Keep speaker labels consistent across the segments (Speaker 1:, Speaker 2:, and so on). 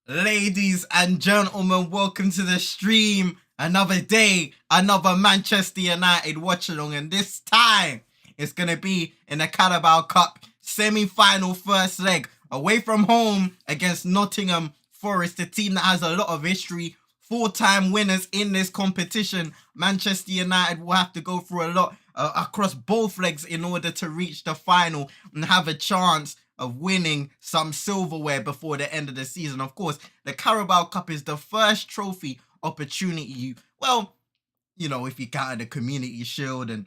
Speaker 1: Ladies and gentlemen, welcome to the stream. Another day, another Manchester United watch along, and this time it's going to be in the Carabao Cup Semi-Final first leg, away from home against Nottingham Forest, a team that has a lot of history, four-time winners in this competition. Manchester United will have to go through a lot across both legs in order to reach the final and have a chance of winning some silverware before the end of the season. Of course, the Carabao Cup is the first trophy opportunity if you count the Community Shield and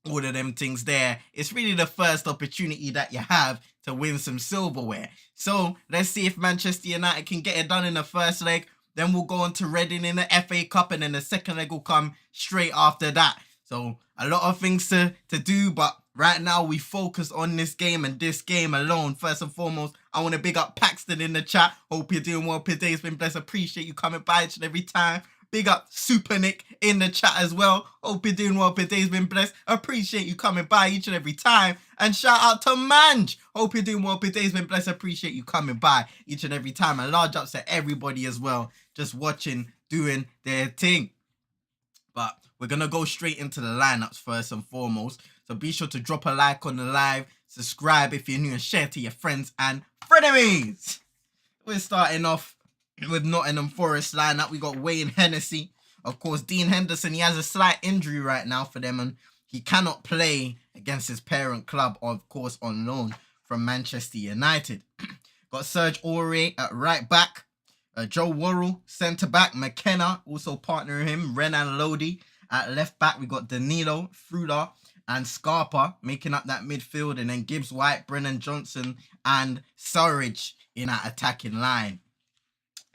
Speaker 1: all of them things there, it's really the first opportunity that you have to win some silverware. So let's see if Manchester United can get it done in the first leg. Then we'll go on to Reading in the FA Cup, and then the second leg will come straight after that. So a lot of things to do, but right now we focus on this game and this game alone. First and foremost, I want to big up Paxton in the chat. Hope you're doing well. Today's been blessed. Appreciate you coming by each and every time. Big up Super Nick in the chat as well. Hope you're doing well. Today's been blessed. Appreciate you coming by each and every time. And shout out to Manj. Hope you're doing well. Today's been blessed. Appreciate you coming by each and every time. And large ups to everybody as well, just watching, doing their thing. But we're going to go straight into the lineups first and foremost. So be sure to drop a like on the live, subscribe if you're new, and share to your friends and frenemies. We're starting off with Nottingham Forest lineup. We got Wayne Hennessy. Of course, Dean Henderson, he has a slight injury right now for them, and he cannot play against his parent club, of course, on loan from Manchester United. Got Serge Aurier at right back. Joe Worrell, centre-back. McKenna, also partnering him. Renan Lodi at left-back. We got Danilo, Frula, and Scarpa making up that midfield. And then Gibbs White, Brennan Johnson, and Surridge in that attacking line.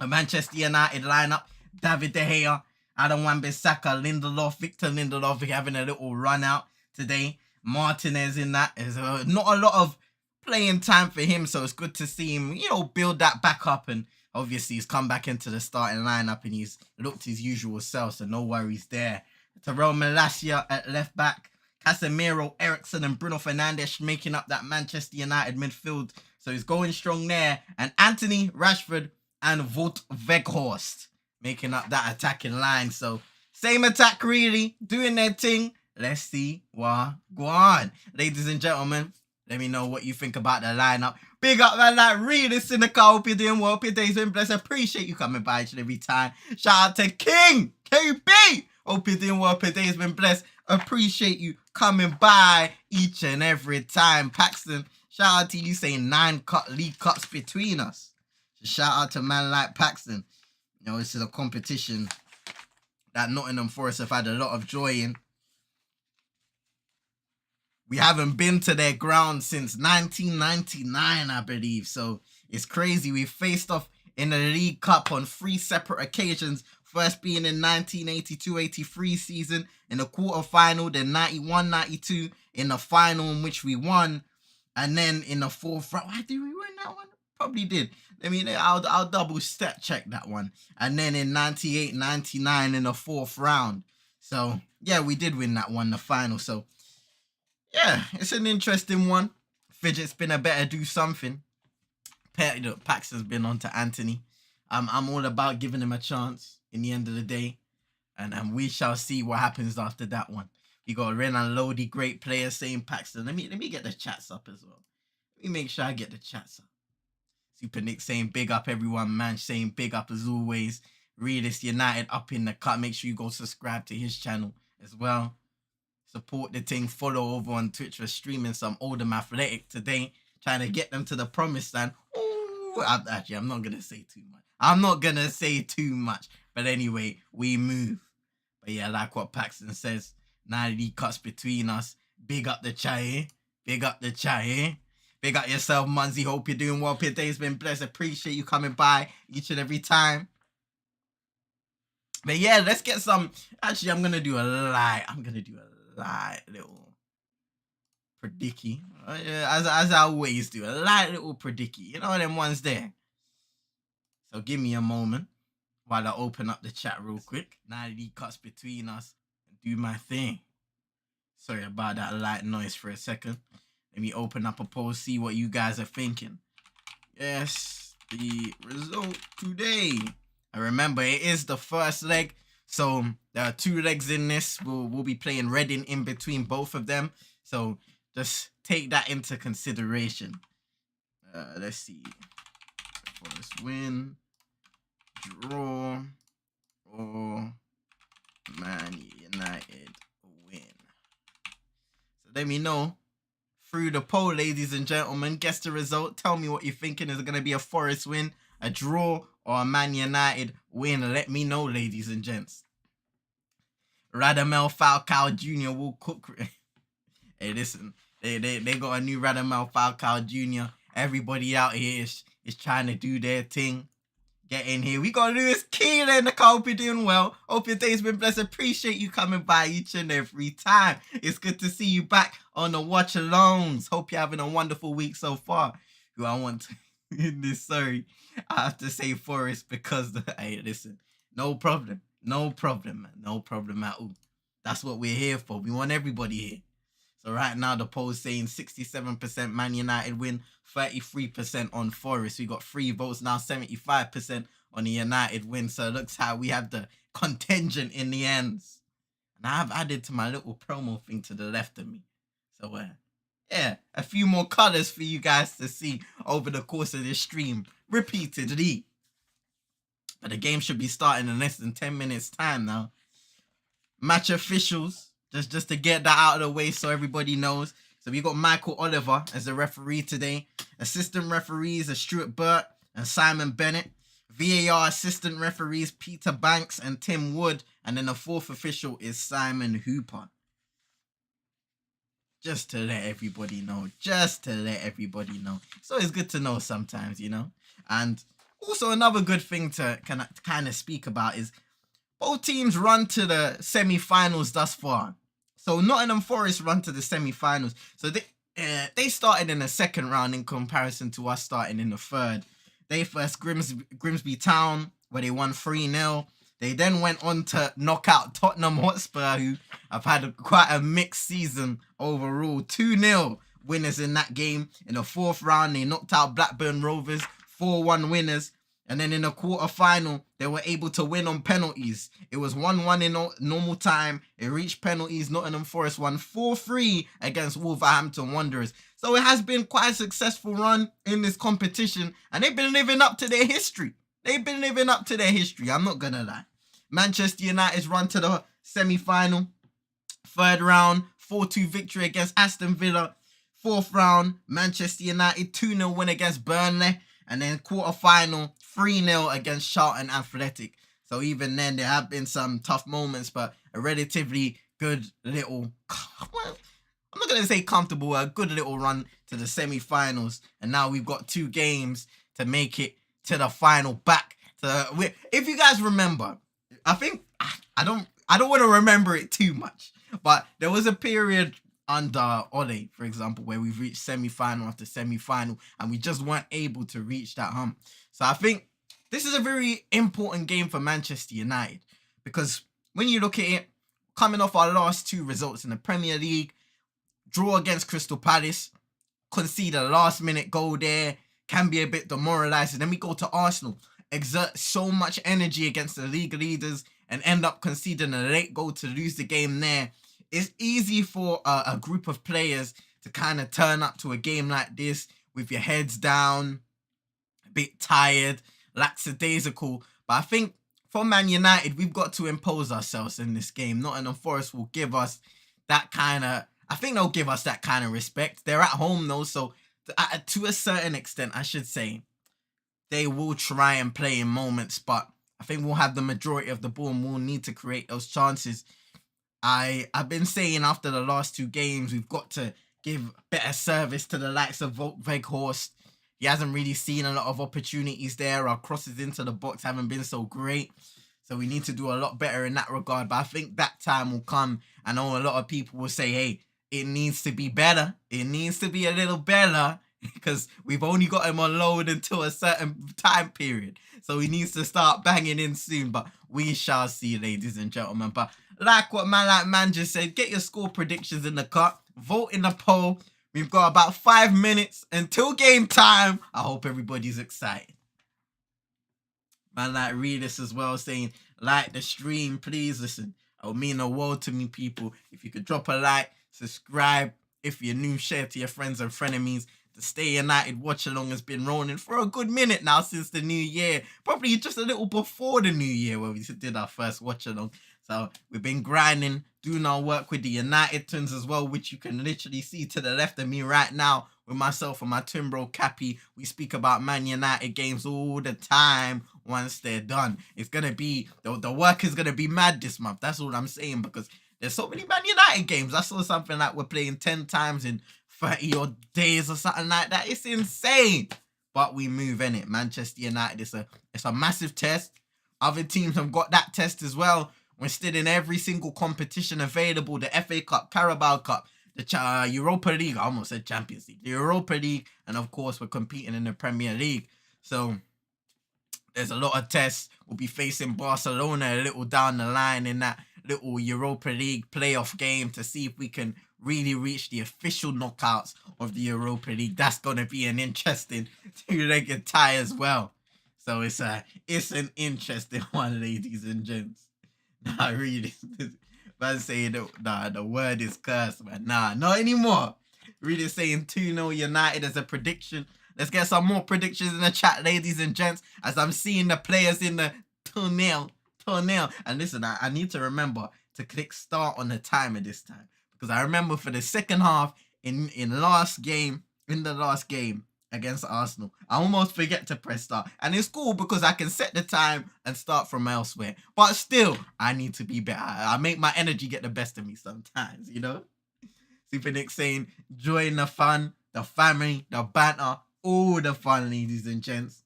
Speaker 1: A Manchester United lineup. David De Gea, Adam Wan-Bissaka, Lindelof, Victor Lindelof having a little run out today. Martinez in that. There's not a lot of playing time for him, so it's good to see him, build that back up. And obviously, he's come back into the starting lineup and he's looked his usual self, so no worries there. Terrell Malacia at left back. Casemiro, Ericsson, and Bruno Fernandes making up that Manchester United midfield. So he's going strong there. And Anthony, Rashford, and Wout Weghorst making up that attacking line. So same attack really, doing their thing. Let's see what go on. Ladies and gentlemen, let me know what you think about the lineup. Big up, man, like really cynical. Hope you're doing well. Hope your day's been blessed. Appreciate you coming by each and every time. Shout out to King KB. Hope you're doing well. Hope your day's been blessed. Appreciate you coming by each and every time. Paxton, shout out to you saying 9 League Cups between us. So shout out to man like Paxton. This is a competition that Nottingham Forest have had a lot of joy in. We haven't been to their ground since 1999, I believe. So it's crazy. We've faced off in the League Cup on 3 separate occasions. First being in 1982-83 season in the quarterfinal, then 91-92 in the final in which we won. And then in the fourth round, why did we win that one? Probably did. I'll double step check that one. And then in 98-99 in the fourth round. So yeah, we did win that one, the final. So yeah, it's an interesting one. Fidget Spinner better do something. Paxton's been on to Anthony. I'm all about giving him a chance in the end of the day. And we shall see what happens after that one. We got Renan Lodi, great player, saying Paxton. Let me get the chats up as well. Let me make sure I get the chats up. Super Nick saying big up everyone, man. Saying big up as always. Realist United up in the cut. Make sure you go subscribe to his channel as well. Support the thing. Follow over on Twitch. We're streaming some Oldham Athletic today. Trying to get them to the promised land. Ooh, actually, I'm not going to say too much. But anyway, we move. But yeah, like what Paxton says. 9 League Cups between us. Big up the chai. Big up the chai. Big up yourself, Munzie. Hope you're doing well. Your day's been blessed. Appreciate you coming by each and every time. But yeah, let's get some. Actually, I'm going to do a light little predicky. As I always do. A light little predicky. You know them ones there. So give me a moment while I open up the chat real quick. 9 League Cups between us. And do my thing. Sorry about that light noise for a second. Let me open up a poll, see what you guys are thinking. Yes. the result today. And remember, it is the first leg, so there are 2 legs in this. We'll be playing Reading in between both of them, so just take that into consideration. Let's see. Forest win, draw, or Man United win. So let me know through the poll, ladies and gentlemen. Guess the result. Tell me what you're thinking. Is it going to be a Forest win, a draw, or a Man United win? Let me know, ladies and gents. Radamel Falcao Jr. will cook. Hey, listen. They got a new Radamel Falcao Jr. Everybody out here is trying to do their thing. Get in here. We got Lewis Keelan. I hope you're doing well. Hope your day's been blessed. Appreciate you coming by each and every time. It's good to see you back on the watch alongs. Hope you're having a wonderful week so far. Who I want to in this, sorry. I have to say Forest because hey, listen, no problem. No problem, man. No problem at all. That's what we're here for. We want everybody here. So right now the poll's saying 67% Man United win, 33% on Forest. We got 3 votes now, 75% on the United win. So it looks how we have the contingent in the ends. And I've added to my little promo thing to the left of me. So yeah, a few more colours for you guys to see over the course of this stream repeatedly. But the game should be starting in less than 10 minutes time now. Match officials. Just to get that out of the way so everybody knows. So we got Michael Oliver as the referee today. Assistant referees are Stuart Burt and Simon Bennett. VAR assistant referees Peter Banks and Tim Wood. And then the 4th official is Simon Hooper. Just to let everybody know. Just to let everybody know. So it's good to know sometimes, you know. And also another good thing to kind of speak about is both teams run to the semi-finals thus far. So Nottingham Forest run to the semi-finals. So they started in the 2nd round in comparison to us starting in the 3rd. They first Grimsby Town, where they won 3-0. They then went on to knock out Tottenham Hotspur, who have had quite a mixed season overall. 2-0 winners in that game. In the 4th round, they knocked out Blackburn Rovers, 4-1 winners. And then in the quarter-final, they were able to win on penalties. It was 1-1 in normal time. It reached penalties. Nottingham Forest won 4-3 against Wolverhampton Wanderers. So it has been quite a successful run in this competition. And they've been living up to their history. I'm not going to lie. Manchester United's run to the semi-final. 3rd round, 4-2 victory against Aston Villa. 4th round, Manchester United 2-0 win against Burnley. And then quarter-final, 3-0 against Charlton Athletic. So even then, there have been some tough moments, but a relatively good little, well, I'm not going to say comfortable, a good little run to the semi-finals. And now we've got 2 games to make it to the final back. If you guys remember, I think, I don't want to remember it too much, but there was a period under Ole, for example, where we've reached semi-final after semi-final and we just weren't able to reach that hump. So I think this is a very important game for Manchester United because when you look at it, coming off our last 2 results in the Premier League, draw against Crystal Palace, concede a last-minute goal there, can be a bit demoralising. Then we go to Arsenal, exert so much energy against the league leaders and end up conceding a late goal to lose the game there. It's easy for a group of players to kind of turn up to a game like this with your heads down, a bit tired, lackadaisical. But I think for Man United, we've got to impose ourselves in this game. Nottingham Forest will give us that kind of, I think they'll give us that kind of respect. They're at home though, so to a certain extent, I should say, they will try and play in moments, but I think we'll have the majority of the ball and we'll need to create those chances. I've been saying after the last 2 games, we've got to give better service to the likes of Weghorst. He hasn't really seen a lot of opportunities there. Our crosses into the box haven't been so great. So we need to do a lot better in that regard. But I think that time will come. I know a lot of people will say, hey, it needs to be better. It needs to be a little better because we've only got him on loan until a certain time period. So he needs to start banging in soon. But we shall see, ladies and gentlemen. But like what Man just said, get your score predictions in the cup. Vote in the poll. We've got about 5 minutes until game time. I hope everybody's excited. Man, like read this as well, saying like the stream, please. Listen, it would mean the world to me, people. If you could drop a like, subscribe. If you're new, share to your friends and frenemies. The Stay United Watch Along has been rolling for a good minute now since the new year. Probably just a little before the new year where we did our first watch along. So we've been grinding, doing our work with the United twins as well, which you can literally see to the left of me right now with myself and my twin bro Cappy. We speak about Man United games all the time once they're done. It's gonna be the work is gonna be mad this month. That's all I'm saying, because there's so many Man United games. I saw something like we're playing 10 times in 30 odd days or something like that. It's insane. But we move in it. Manchester United, it's a massive test. Other teams have got that test as well. We're still in every single competition available. The FA Cup, Carabao Cup, the Europa League. I almost said Champions League. The Europa League. And of course, we're competing in the Premier League. So there's a lot of tests. We'll be facing Barcelona a little down the line in that little Europa League playoff game to see if we can really reach the official knockouts of the Europa League. That's going to be an interesting two-legged tie as well. So it's an interesting one, ladies and gents. Nah, really. Man saying the word is cursed, man. Nah, not anymore. Really saying 2-0 United as a prediction. Let's get some more predictions in the chat, ladies and gents, as I'm seeing the players in the tunnel. And listen, I need to remember to click start on the timer this time, because I remember for the second half in the last game against Arsenal, I almost forget to press start. And it's cool because I can set the time and start from elsewhere. But still, I need to be better. I make my energy get the best of me sometimes, you know? Super Nick saying, join the fun, the family, the banter, all the fun, ladies and gents.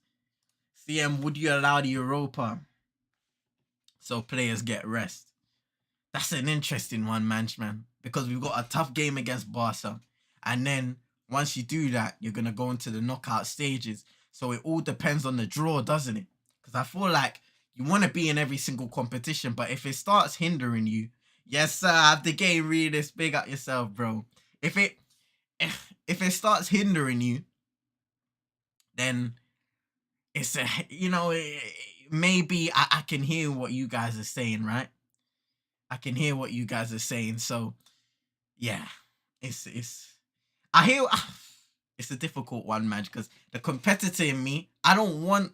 Speaker 1: CM, would you allow the Europa so players get rest? That's an interesting one, man, because we've got a tough game against Barca. And then once you do that, you're going to go into the knockout stages. So it all depends on the draw, doesn't it? Because I feel like you want to be in every single competition, but if it starts hindering you, yes, sir, have the game realist, big up yourself, bro. If it starts hindering you, then it's maybe I can hear what you guys are saying, right? I can hear what you guys are saying. So yeah, it's I hear it's a difficult one, man, because the competitor in me, I don't want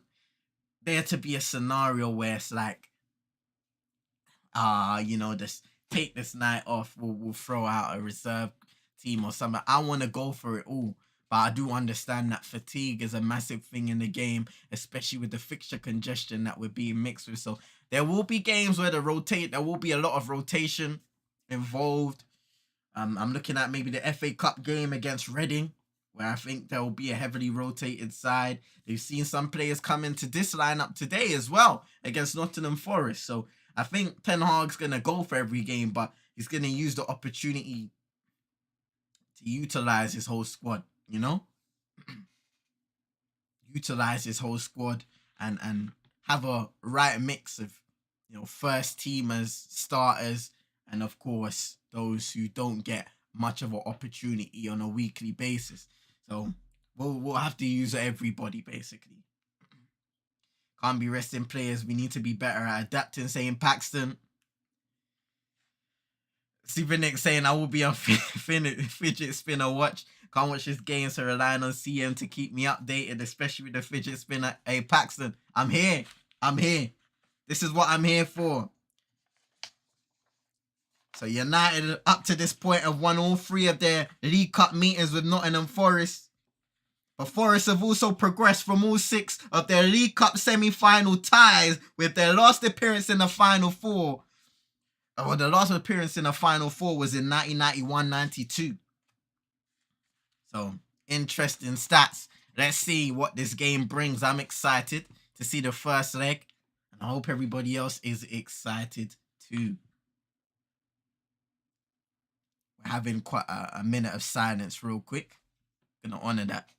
Speaker 1: there to be a scenario where it's like, just take this night off. We'll throw out a reserve team or something. I want to go for it all. But I do understand that fatigue is a massive thing in the game, especially with the fixture congestion that we're being mixed with. So there will be games where there will be a lot of rotation involved. I'm looking at maybe the FA Cup game against Reading, where I think there will be a heavily rotated side. They've seen some players come into this lineup today as well against Nottingham Forest. So I think Ten Hag's going to go for every game, but he's going to use the opportunity to utilize his whole squad, utilize his whole squad and have a right mix of, first teamers, starters, and of course, those who don't get much of an opportunity on a weekly basis. So we'll have to use everybody, basically. Can't be resting players. We need to be better at adapting, saying Paxton. Super Nick saying I will be on fidget spinner watch. Can't watch this game, so relying on CM to keep me updated, especially with the fidget spinner. Hey, Paxton, I'm here. This is what I'm here for. So United, up to this point, have won all 3 of their League Cup meetings with Nottingham Forest. But Forest have also progressed from all 6 of their League Cup semi-final ties, with their last appearance in the Final Four. Well, the last appearance in the Final Four was in 1991-92. So, interesting stats. Let's see what this game brings. I'm excited to see the first leg, and I hope everybody else is excited too. We're having quite a minute of silence real quick. Gonna honor that.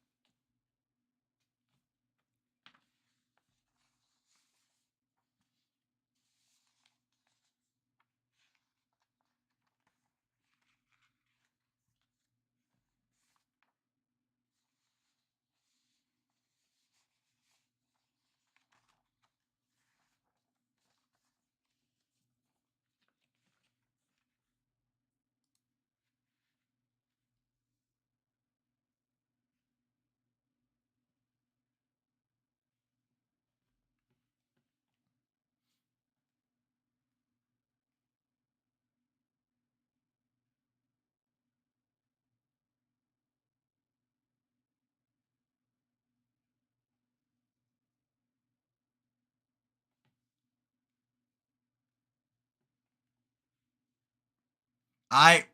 Speaker 1: Alright.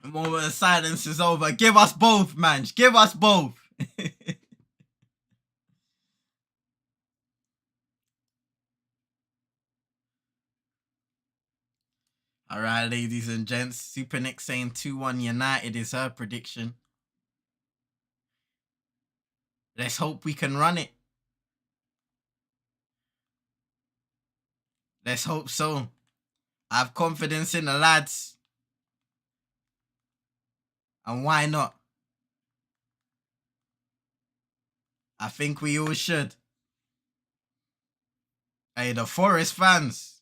Speaker 1: The moment of silence is over. Give us both, man. Give us both. Alright, ladies and gents. Super Nick saying 2-1 United is her prediction. Let's hope we can run it. Let's hope so. I have confidence in the lads. And why not? I think we all should. Hey, the Forest fans.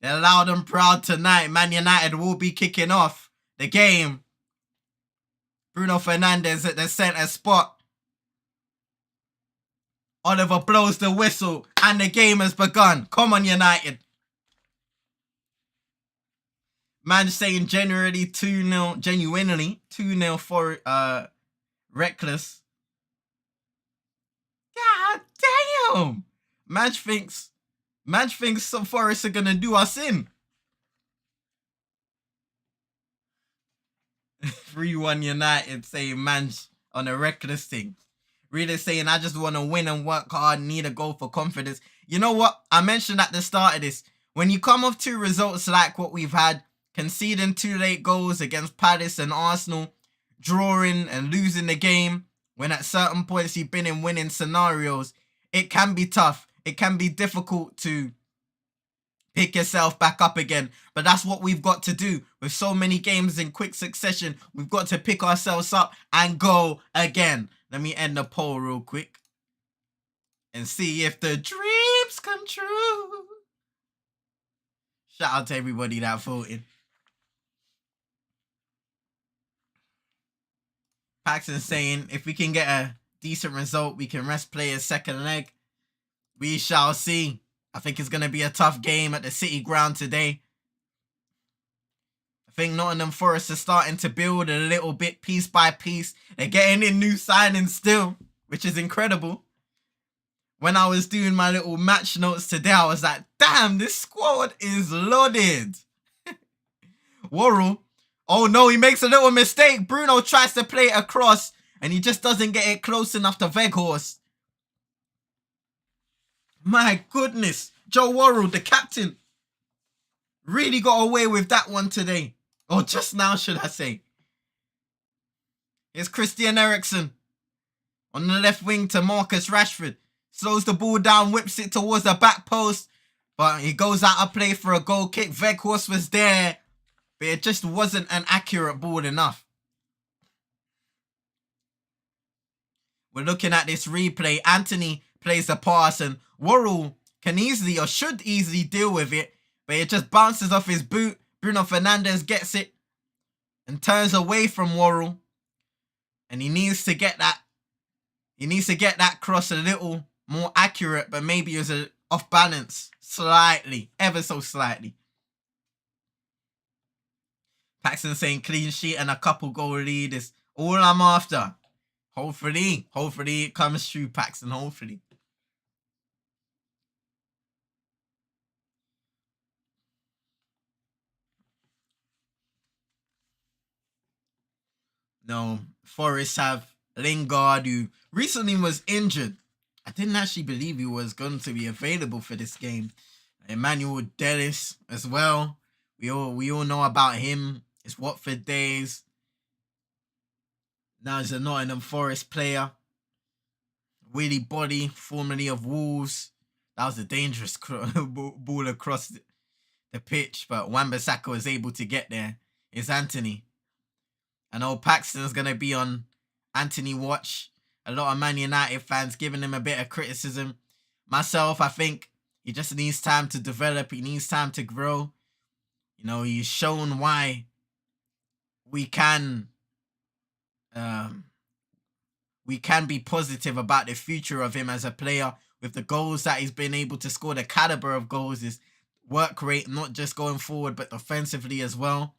Speaker 1: They're loud and proud tonight. Man United will be kicking off the game. Bruno Fernandes at the centre spot. Oliver blows the whistle and the game has begun. Come on, United. Man saying genuinely 2-0 for Reckless. God damn. Man thinks some Forest are gonna do us in. 3-1 United saying man's on a Reckless thing. Really saying I just want to win and work hard, need a goal for confidence. You know what? I mentioned at the start of this. When you come off 2 results like what we've had, conceding 2 late goals against Palace and Arsenal, drawing and losing the game, when at certain points you've been in winning scenarios, it can be tough. It can be difficult to pick yourself back up again. But that's what we've got to do. With so many games in quick succession, we've got to pick ourselves up and go again. Let me end the poll real quick and see if the dreams come true. Shout out to everybody that voted. Paxton saying, if we can get a decent result, we can rest players second leg. We shall see. I think it's going to be a tough game at the City ground today. I think Nottingham Forest is starting to build a little bit piece by piece. They're getting in new signings still, which is incredible. When I was doing my little match notes today, I was like, damn, this squad is loaded. Worrell. Oh no, he makes a little mistake. Bruno tries to play it across and he just doesn't get it close enough to Weghorst. My goodness. Joe Worrell, the captain, really got away with that one today. Or just now, should I say. Here's Christian Eriksen on the left wing to Marcus Rashford. Slows the ball down, whips it towards the back post. But he goes out of play for a goal kick. Weghorst was there. But it just wasn't an accurate ball enough. We're looking at this replay. Anthony plays the pass and Worrell can easily or should easily deal with it. But it just bounces off his boot. Bruno Fernandes gets it and turns away from Worrell. And he needs to get that. He needs to get that cross a little more accurate, but maybe it was off balance slightly, ever so slightly. Paxton saying clean sheet and a couple goal lead is all I'm after. Hopefully it comes true, Paxton. Hopefully. No, Forest have Lingard, who recently was injured. I didn't actually believe he was going to be available for this game. Emmanuel Dennis as well. We all know about him. It's Watford days. Now he's a Nottingham Forest player. Willy Body, formerly of Wolves. That was a dangerous ball across the pitch, but Wan-Bissaka was able to get there. It's Anthony. I know Paxton's going to be on Anthony watch. A lot of Man United fans giving him a bit of criticism. Myself, I think he just needs time to develop. He needs time to grow. You know, he's shown why we can be positive about the future of him as a player with the goals that he's been able to score. The caliber of goals, his work rate, not just going forward, but offensively as well.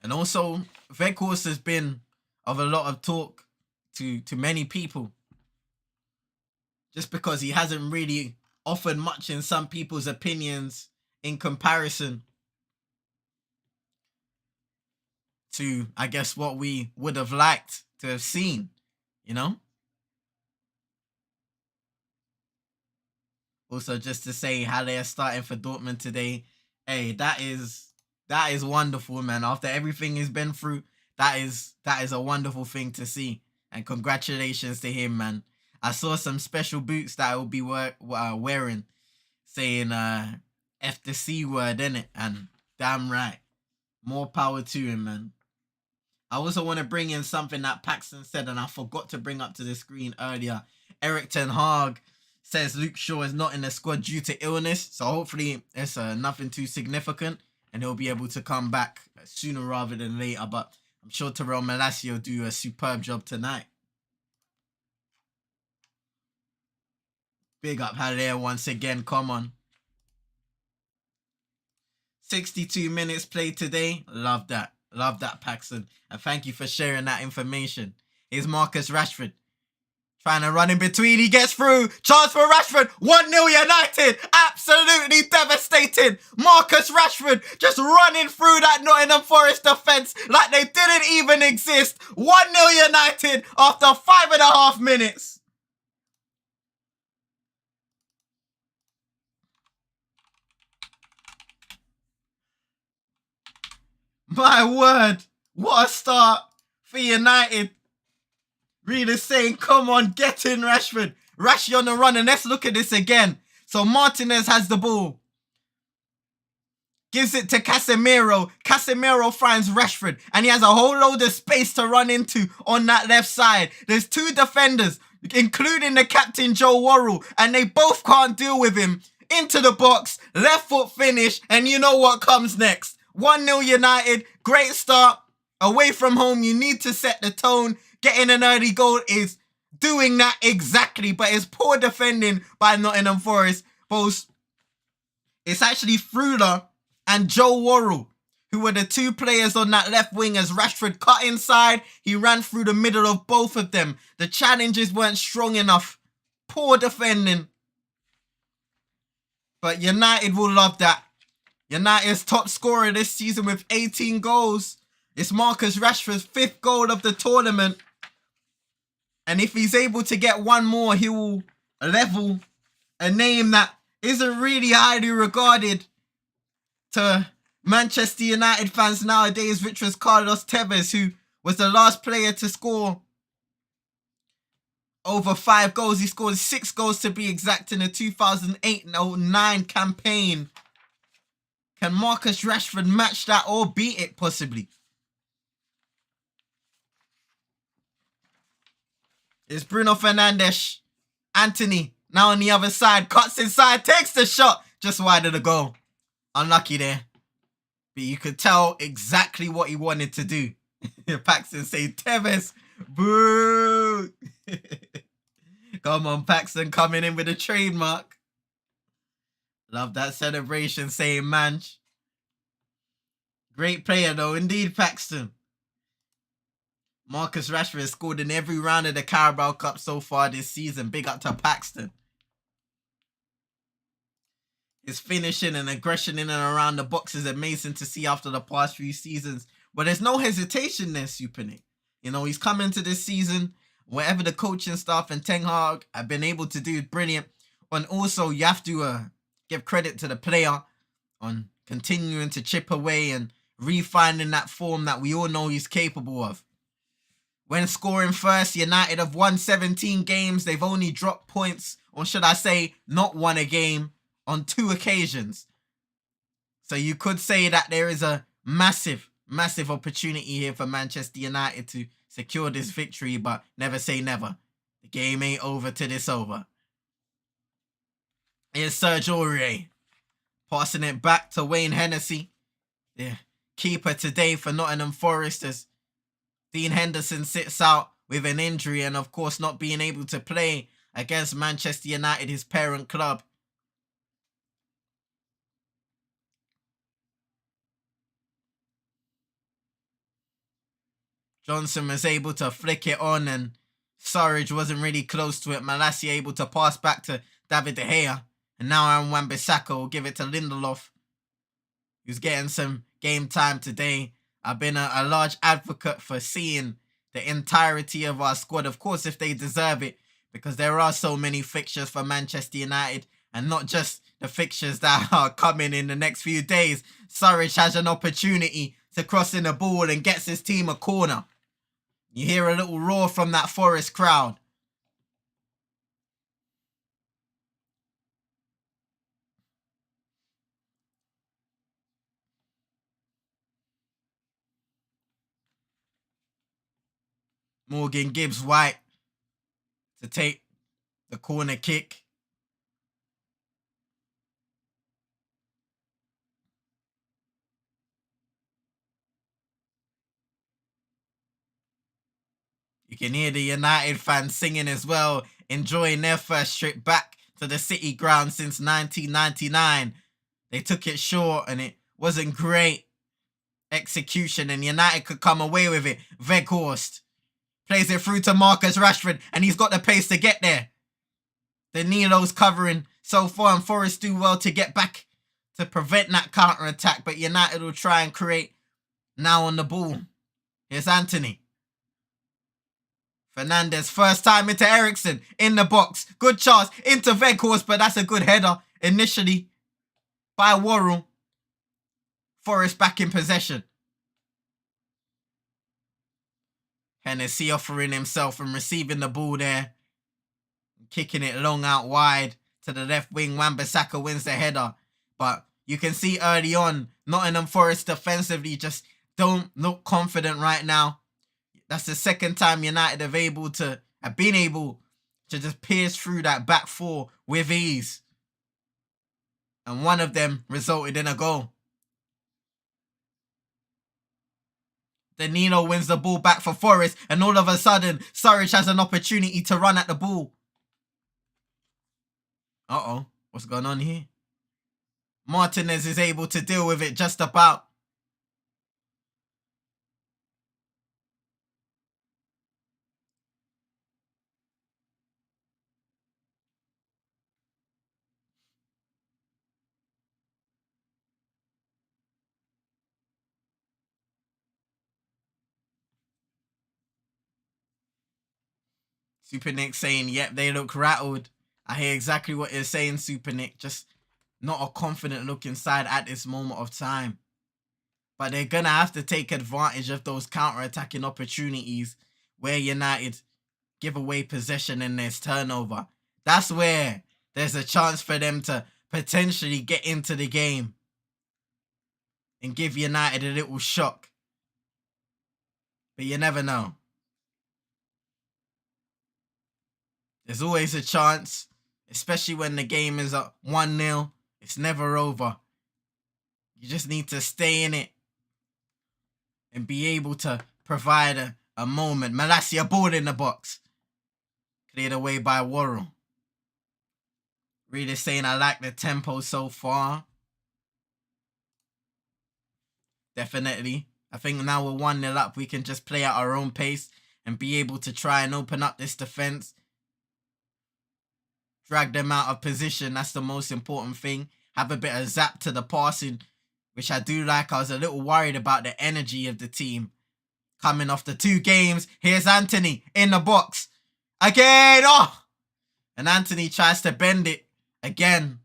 Speaker 1: And also, Weghorst has been of a lot of talk to many people. Just because he hasn't really offered much in some people's opinions in comparison to, I guess, what we would have liked to have seen, you know? Also, just to say how they are starting for Dortmund today, hey, that is wonderful, man. After everything he's been through, that is a wonderful thing to see. And congratulations to him, man. I saw some special boots that I will be wearing, saying F the C word, innit? And damn right. More power to him, man. I also want to bring in something that Paxton said, and I forgot to bring up to the screen earlier. Eric Ten Hag says Luke Shaw is not in the squad due to illness, so hopefully it's nothing too significant, and he'll be able to come back sooner rather than later. But I'm sure Terrell Malacia will do a superb job tonight. Big up Haller once again, come on. 62 minutes played today. Love that. Love that, Paxton. And thank you for sharing that information. Here's Marcus Rashford. Trying to run in between. He gets through. Chance for Rashford. 1-0 United. Absolutely devastating. Marcus Rashford just running through that Nottingham Forest defence like they didn't even exist. 1-0 United after 5.5 minutes. My word. What a start for United. Really saying, come on, get in, Rashford. Rashy on the run, and let's look at this again. So Martinez has the ball. Gives it to Casemiro. Casemiro finds Rashford, and he has a whole load of space to run into on that left side. There's two defenders, including the captain, Joe Worrell, and they both can't deal with him. Into the box, left foot finish, and you know what comes next. 1-0 United, great start. Away from home, you need to set the tone. Getting an early goal is doing that exactly, but it's poor defending by Nottingham Forest. Both, it's actually Freuler and Joe Worrell who were the two players on that left wing as Rashford cut inside. He ran through the middle of both of them. The challenges weren't strong enough. Poor defending. But United will love that. United's top scorer this season with 18 goals. It's Marcus Rashford's 5th goal of the tournament. And if he's able to get one more, he will level a name that isn't really highly regarded to Manchester United fans nowadays, which was Carlos Tevez, who was the last player to score over 5 goals. He scored 6 goals to be exact in the 2008-09 campaign. Can Marcus Rashford match that or beat it possibly? It's Bruno Fernandes. Anthony, now on the other side, cuts inside, takes the shot. Just wide of the goal. Unlucky there. But you could tell exactly what he wanted to do. Paxton say, Tevez, boo. Come on, Paxton, coming in with a trademark. Love that celebration saying, Manch. Great player though, indeed, Paxton. Marcus Rashford has scored in every round of the Carabao Cup so far this season. Big up to Paxton. His finishing and aggression in and around the box is amazing to see after the past few seasons. But there's no hesitation there, Supernick. You know, he's come into this season, whatever the coaching staff and Ten Hag have been able to do is brilliant. And also, you have to give credit to the player on continuing to chip away and refining that form that we all know he's capable of. When scoring first, United have won 17 games. They've only dropped points, or should I say, not won a game on 2 occasions. So you could say that there is a massive, massive opportunity here for Manchester United to secure this victory, but never say never. The game ain't over till it's over. Here's Serge Aurier, passing it back to Wayne Hennessy, the keeper today for Nottingham Forest, as Dean Henderson sits out with an injury and, of course, not being able to play against Manchester United, his parent club. Johnson was able to flick it on and Surridge wasn't really close to it. Malacia able to pass back to David De Gea. And now Wan-Bissaka will give it to Lindelof. who's getting some game time today. I've been a large advocate for seeing the entirety of our squad, of course, if they deserve it, because there are so many fixtures for Manchester United, and not just the fixtures that are coming in the next few days. Surridge has an opportunity to cross in the ball and gets his team a corner. You hear a little roar from that Forest crowd. Morgan Gibbs White to take the corner kick. You can hear the United fans singing as well, enjoying their first trip back to the City ground since 1999. They took it short and it wasn't great execution, and United could come away with it. N.Forest plays it through to Marcus Rashford, and he's got the pace to get there. Danilo's covering so far, and Forest do well to get back to prevent that counter-attack, but United will try and create now on the ball. Here's Anthony. Fernandez, first time into Ericsson, in the box. Good chance, into N.Forest, but that's a good header initially by Worrell. Forest back in possession. Hennessy offering himself and receiving the ball there. Kicking it long out wide to the left wing. Wan-Bissaka wins the header. But you can see early on, Nottingham Forest defensively just don't look confident right now. That's the second time United have been able to just pierce through that back four with ease. And one of them resulted in a goal. Danilo wins the ball back for Forest, and all of a sudden, Surridge has an opportunity to run at the ball. Uh-oh, what's going on here? Martinez is able to deal with it just about. Super Nick saying, yep, they look rattled. I hear exactly what you're saying, Super Nick. Just not a confident looking side at this moment of time. But they're going to have to take advantage of those counter-attacking opportunities where United give away possession and there's turnover. That's where there's a chance for them to potentially get into the game and give United a little shock. But you never know. There's always a chance, especially when the game is at 1-0. It's never over. You just need to stay in it and be able to provide a moment. Malacia ball in the box. Cleared away by Worrell. Really saying I like the tempo so far. Definitely. I think now we're 1-0 up. We can just play at our own pace and be able to try and open up this defense. Drag them out of position. That's the most important thing. Have a bit of zap to the passing, which I do like. I was a little worried about the energy of the team coming off the 2 games. Here's Anthony in the box. Again. Oh! And Anthony tries to bend it. Again.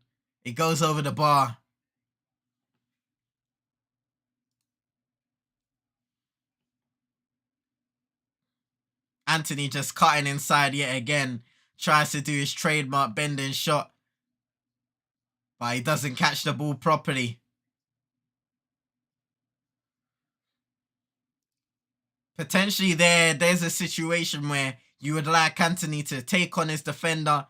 Speaker 1: It goes over the bar. Anthony just cutting inside yet again. Tries to do his trademark bending shot. But he doesn't catch the ball properly. Potentially there's a situation where you would like Anthony to take on his defender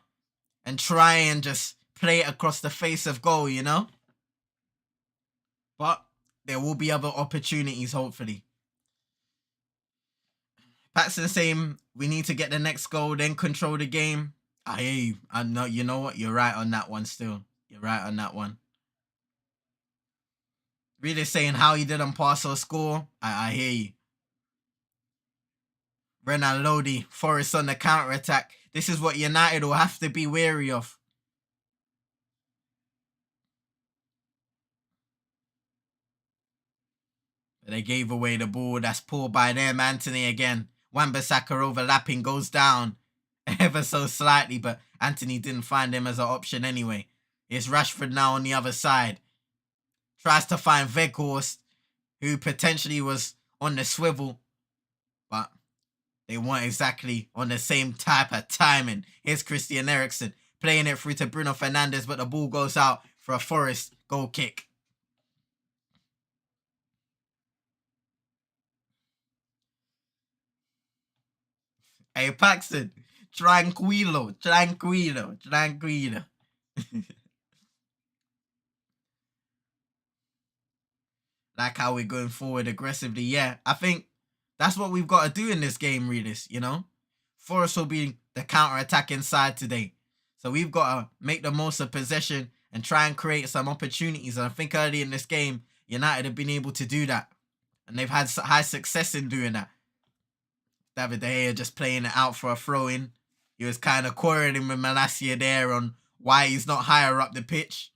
Speaker 1: and try and just play it across the face of goal, you know? But there will be other opportunities, hopefully. Patson saying we need to get the next goal, then control the game. I hear you. I know. You know what? You're right on that one still. You're right on that one. Really saying how he didn't pass or score. I hear you. Renan Lodi, Forest on the counter-attack. This is what United will have to be wary of. They gave away the ball. That's pulled by them. Anthony again. Wan-Bissaka overlapping, goes down ever so slightly, but Anthony didn't find him as an option anyway. It's Rashford now on the other side. Tries to find Weghorst, who potentially was on the swivel, but they weren't exactly on the same type of timing. Here's Christian Eriksen playing it through to Bruno Fernandes, but the ball goes out for a Forest goal kick. Hey, Paxton, tranquilo. Like how we're going forward aggressively. Yeah, I think that's what we've got to do in this game, Readers, you know? Forest will be the counter-attacking side today. So we've got to make the most of possession and try and create some opportunities. And I think early in this game, United have been able to do that. And they've had high success in doing that. David De Gea just playing it out for a throw-in. He was kind of quarreling with Malacia there on why he's not higher up the pitch.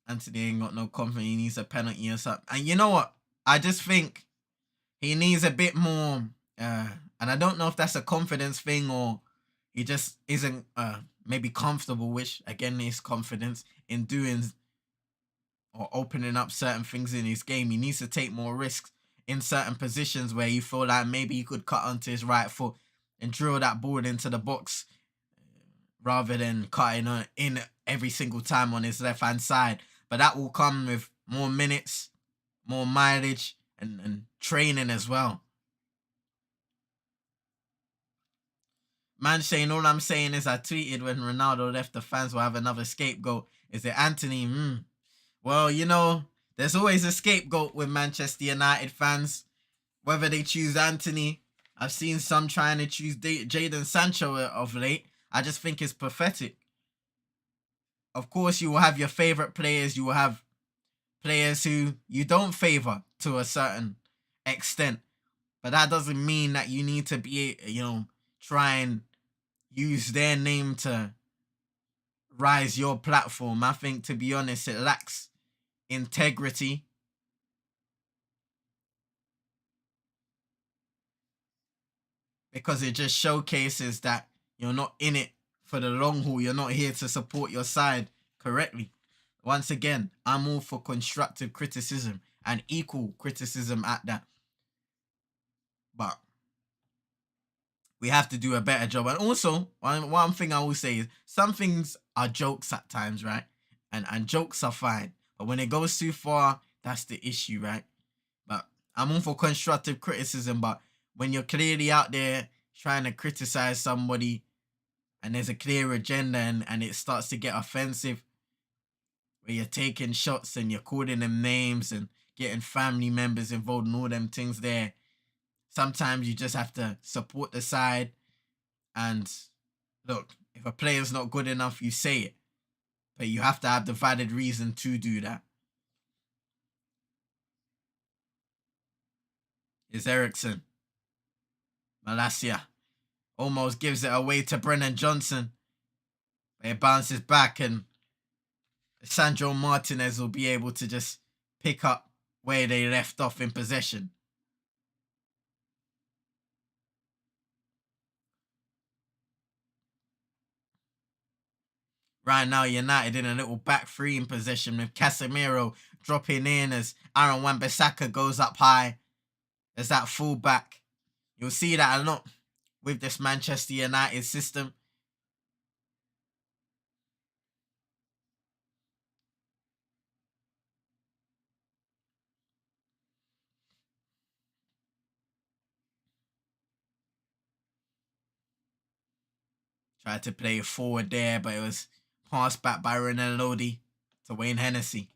Speaker 1: Anthony ain't got no confidence. He needs a penalty or something. And you know what? I just think he needs a bit more. And I don't know if that's a confidence thing or he just isn't maybe comfortable, which again is confidence in doing or opening up certain things in his game. He needs to take more risks in certain positions where you feel like maybe he could cut onto his right foot and drill that ball into the box rather than cutting in every single time on his left-hand side. But that will come with more minutes, more mileage, and training as well. Man saying, all I'm saying is I tweeted when Ronaldo left, the fans will have another scapegoat. Is it Anthony? Well, you know, there's always a scapegoat with Manchester United fans. Whether they choose Anthony, I've seen some trying to choose Jadon Sancho of late. I just think it's pathetic. Of course, you will have your favourite players. You will have players who you don't favour to a certain extent. But that doesn't mean that you need to be, try and use their name to rise your platform. I think, to be honest, it lacks integrity. Because it just showcases that you're not in it for the long haul. You're not here to support your side correctly. Once again, I'm all for constructive criticism and equal criticism at that. But we have to do a better job. And also, one thing I will say is some things are jokes at times, right? And jokes are fine. But when it goes too far, that's the issue, right? But I'm all for constructive criticism. But when you're clearly out there trying to criticize somebody and there's a clear agenda and it starts to get offensive, where you're taking shots and you're calling them names and getting family members involved and all them things there, sometimes you just have to support the side. And look, if a player's not good enough, you say it. But you have to have the valid reason to do that. It's Eriksen. Malacia almost gives it away to Brennan Johnson. It bounces back and Sandro Martinez will be able to just pick up where they left off in possession. Right now, United in a little back three in possession with Casemiro dropping in as Aaron Wan-Bissaka goes up high as that fullback. You'll see that a lot with this Manchester United system. Tried to play forward there, but it was passed back by Renan Lodi to Wayne Hennessy.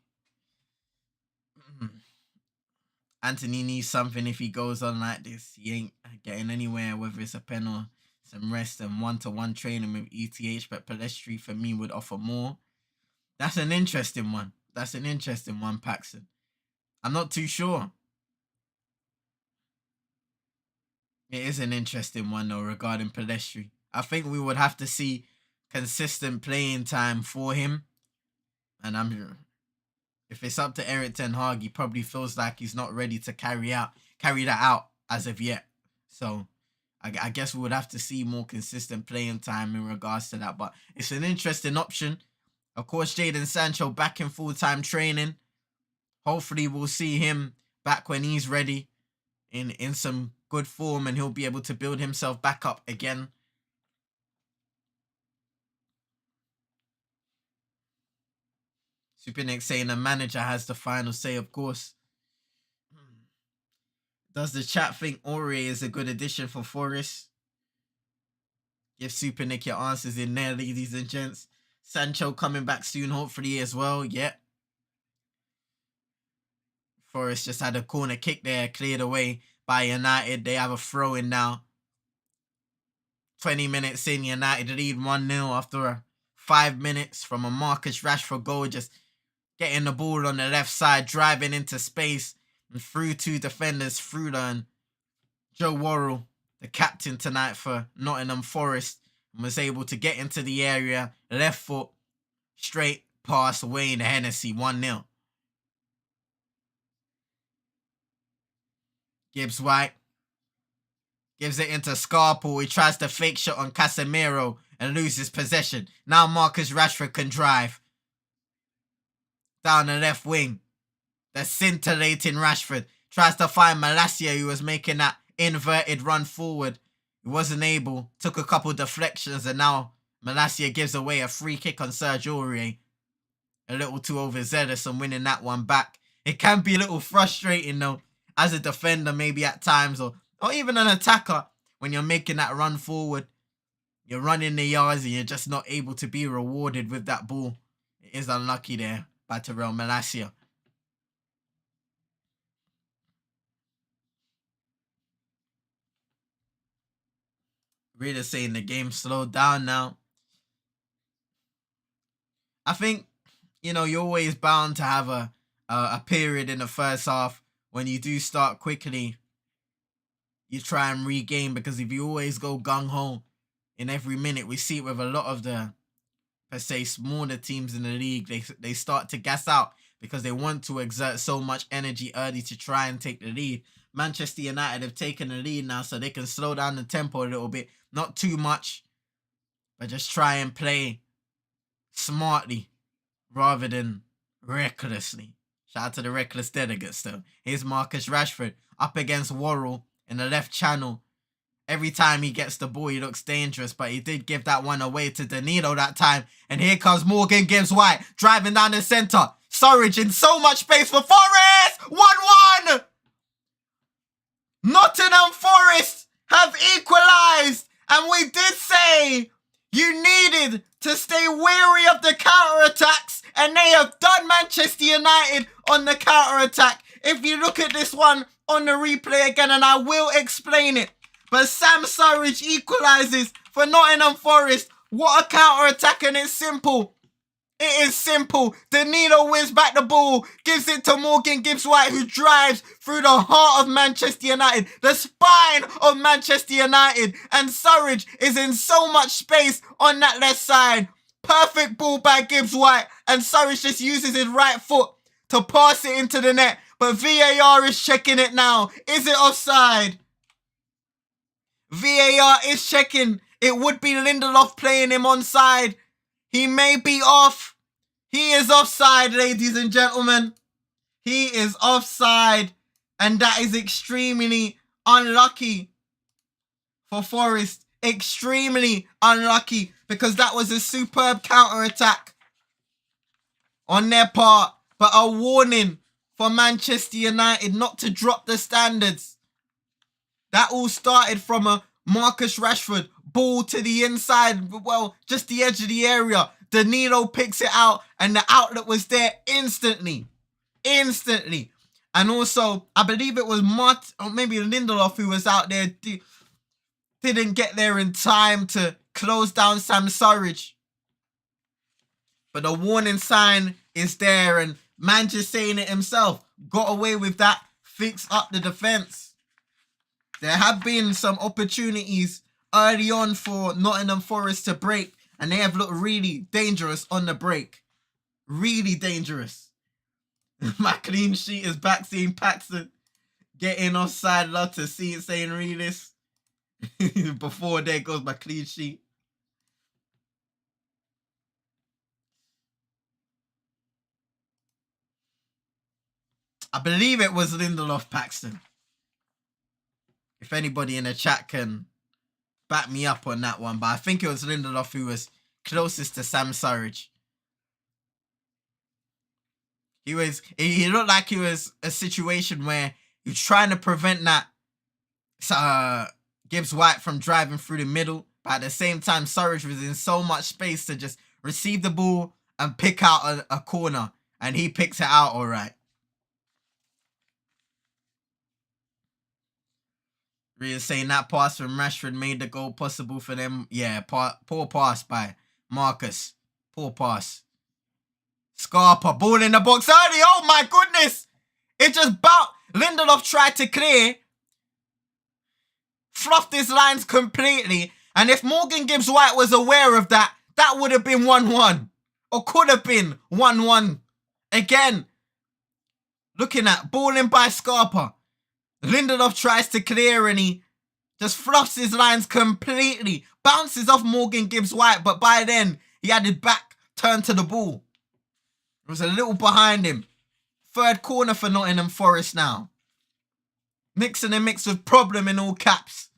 Speaker 1: Anthony needs something if he goes on like this. He ain't getting anywhere, whether it's a pen or some rest and one-to-one training with ETH, but Palestri for me would offer more. That's an interesting one. Paxton. I'm not too sure. It is an interesting one though regarding Palestri. I think we would have to see consistent playing time for him. And if it's up to Erik ten Hag, he probably feels like he's not ready to carry that out as of yet. So I guess we would have to see more consistent playing time in regards to that. But it's an interesting option. Of course, Jadon Sancho back in full-time training. Hopefully we'll see him back when he's ready in some good form, and he'll be able to build himself back up again. Super Nick saying the manager has the final say, of course. Does the chat think Aurier is a good addition for Forest? Give Super Nick your answers in there, ladies and gents. Sancho coming back soon, hopefully, as well. Yeah. Forest just had a corner kick there, cleared away by United. They have a throw-in now. 20 minutes in, United lead 1-0 after 5 minutes from a Marcus Rashford goal. Just getting the ball on the left side, driving into space, and through two defenders, through and Joe Worrell, the captain tonight for Nottingham Forest, was able to get into the area, left foot, straight pass away in the Hennessy, 1-0. Gibbs White gives it into Scarpool. He tries to fake shot on Casemiro and loses possession. Now Marcus Rashford can drive. Down the left wing. The scintillating Rashford tries to find Malacia, who was making that inverted run forward. He wasn't able. Took a couple deflections, and now Malacia gives away a free kick on Serge Aurier. A little too overzealous and winning that one back. It can be a little frustrating though, as a defender maybe at times, or even an attacker, when you're making that run forward. You're running the yards and you're just not able to be rewarded with that ball. It is unlucky there by Terrell Malacia. Really saying the game slowed down now. I think, you're always bound to have a period in the first half when you do start quickly. You try and regain, because if you always go gung-ho in every minute, we see it with a lot of the, per se, smaller teams in the league. They start to gas out because they want to exert so much energy early to try and take the lead. Manchester United have taken the lead now, so they can slow down the tempo a little bit. Not too much, but just try and play smartly rather than recklessly. Shout out to the reckless delegates though. Here's Marcus Rashford up against Worrell in the left channel. Every time he gets the ball, he looks dangerous, but he did give that one away to Danilo that time. And here comes Morgan Gibbs White driving down the centre. Surridge in so much space for Forest! 1-1! Nottingham Forest have equalised, and we did say you needed to stay wary of the counter-attacks, and they have done Manchester United on the counter-attack. If you look at this one on the replay again, and I will explain it, but Sam Surridge equalises for Nottingham Forest. What a counter-attack, and it's simple. It is simple. Danilo wins back the ball, gives it to Morgan Gibbs-White, who drives through the heart of Manchester United, the spine of Manchester United, and Surridge is in so much space on that left side. Perfect ball by Gibbs-White, and Surridge just uses his right foot to pass it into the net, but VAR is checking it now. Is it offside? VAR is checking. It would be Lindelof playing him onside. He may be off. He is offside, ladies and gentlemen. He is offside. And that is extremely unlucky for Forest. Extremely unlucky, because that was a superb counter-attack on their part. But a warning for Manchester United not to drop the standards. That all started from a Marcus Rashford ball to the inside, well, just the edge of the area. Danilo picks it out, and the outlet was there instantly. Instantly. And also, I believe it was or maybe Lindelof who was out there, didn't get there in time to close down Sam Surridge. But the warning sign is there, and man just saying it himself. Got away with that, fixed up the defence. There have been some opportunities early on for Nottingham Forest to break, And they have looked really dangerous on the break. Really dangerous. My clean sheet is back, seeing Paxton getting offside. Love to see it, saying read this. Before there goes my clean sheet. I believe it was Lindelof Paxton. If anybody in the chat can back me up on that one, but I think it was Lindelof who was closest to Sam Surridge. He looked like he was a situation where he was trying to prevent that Gibbs White from driving through the middle, but at the same time Surridge was in so much space to just receive the ball and pick out a corner, and he picks it out all right. Really saying that pass from Rashford made the goal possible for them. Yeah, poor pass by Marcus. Poor pass. Scarpa, ball in the box early. Oh my goodness. It just bounced. Lindelof tried to clear. Fluffed his lines completely. And if Morgan Gibbs White was aware of that, that would have been 1-1. Or could have been 1-1. Again, looking at ball in by Scarpa. Lindelof tries to clear and he just fluffs his lines completely. Bounces off Morgan Gibbs White, but by then he had his back turned to the ball. It was a little behind him. Third corner for Nottingham Forest now. Mix in a mix with problem in all caps.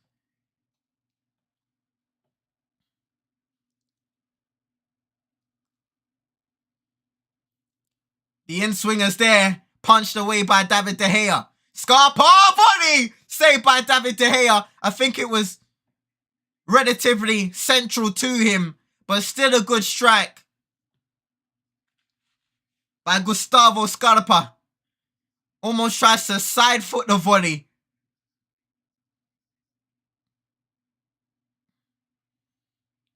Speaker 1: The in-swinger's there. Punched away by David De Gea. Scarpa volley! Saved by David De Gea. I think it was relatively central to him, but still a good strike by Gustavo Scarpa. Almost tries to side foot the volley.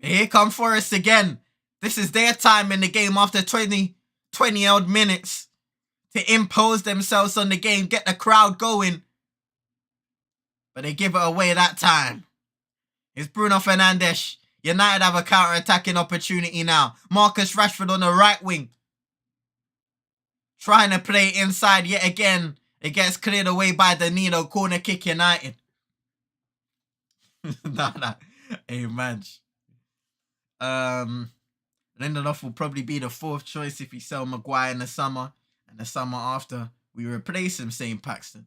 Speaker 1: Here come Forest again. This is their time in the game after 20 odd minutes to impose themselves on the game, get the crowd going. But they give it away that time. It's Bruno Fernandes. United have a counter-attacking opportunity now. Marcus Rashford on the right wing. Trying to play inside yet again. It gets cleared away by Danilo. Corner kick United. Nah. Hey, man. Lindelof will probably be the fourth choice if we sell Maguire in the summer. And the summer after, we replace him, saying Paxton.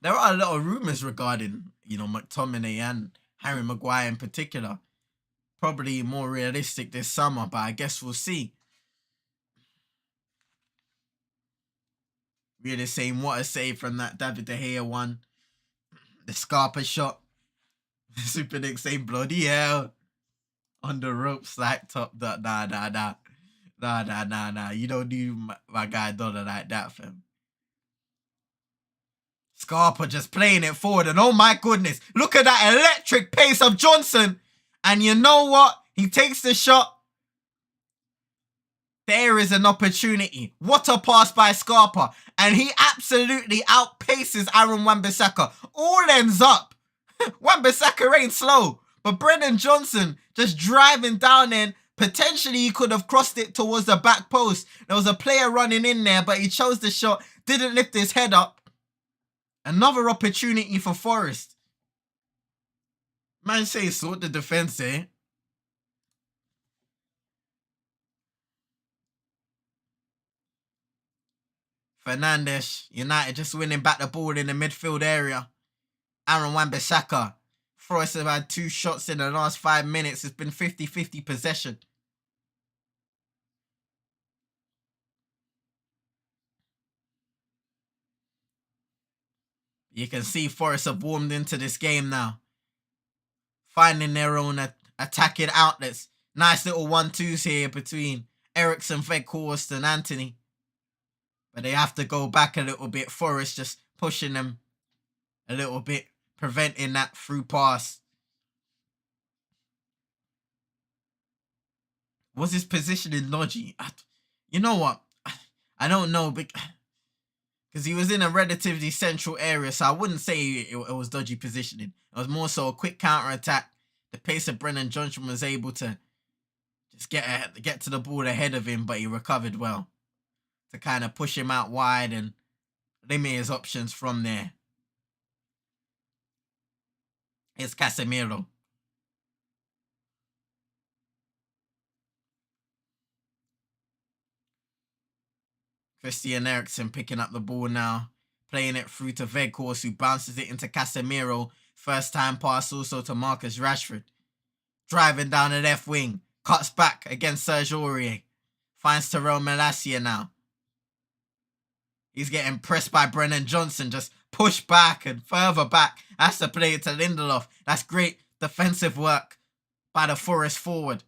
Speaker 1: There are a lot of rumours regarding, McTominay and Harry Maguire in particular. Probably more realistic this summer, but I guess we'll see. Really saying what a save from that David De Gea one. The Scarpa shot. Super Nick saying bloody hell. On the ropes like top. Nah. You don't do my guy Dollar like that, fam. Scarpa just playing it forward. And oh my goodness. Look at that electric pace of Johnson. And you know what? He takes the shot. There is an opportunity. What a pass by Scarpa. And he absolutely outpaces Aaron Wan-Bissaka. All ends up. Wan-Bissaka ain't slow. But Brennan Johnson just driving down in. Potentially, he could have crossed it towards the back post. There was a player running in there, but he chose the shot. Didn't lift his head up. Another opportunity for Forest. Man say sort the defence, eh? Fernandes, United just winning back the ball in the midfield area. Aaron Wan-Bissaka. Forest have had 2 shots in the last 5 minutes. It's been 50-50 possession. You can see Forest have warmed into this game now. Finding their own attacking outlets. Nice little 1-2s here between Eriksen, Weghorst and Anthony. But they have to go back a little bit. Forest just pushing them a little bit. Preventing that through pass. Was his positioning dodgy? You know what? I don't know. Because he was in a relatively central area. So I wouldn't say it was dodgy positioning. It was more so a quick counter-attack. The pace of Brennan Johnson was able to just get to the ball ahead of him, but he recovered well to kind of push him out wide and limit his options from there. It's Casemiro. Christian Eriksen picking up the ball now, playing it through to Weghorst, who bounces it into Casemiro. First time pass also to Marcus Rashford. Driving down the left wing, cuts back against Serge Aurier. Finds Terrell Malacia now. He's getting pressed by Brennan Johnson, just pushed back and further back. Has to play it to Lindelof. That's great defensive work by the Forest forward.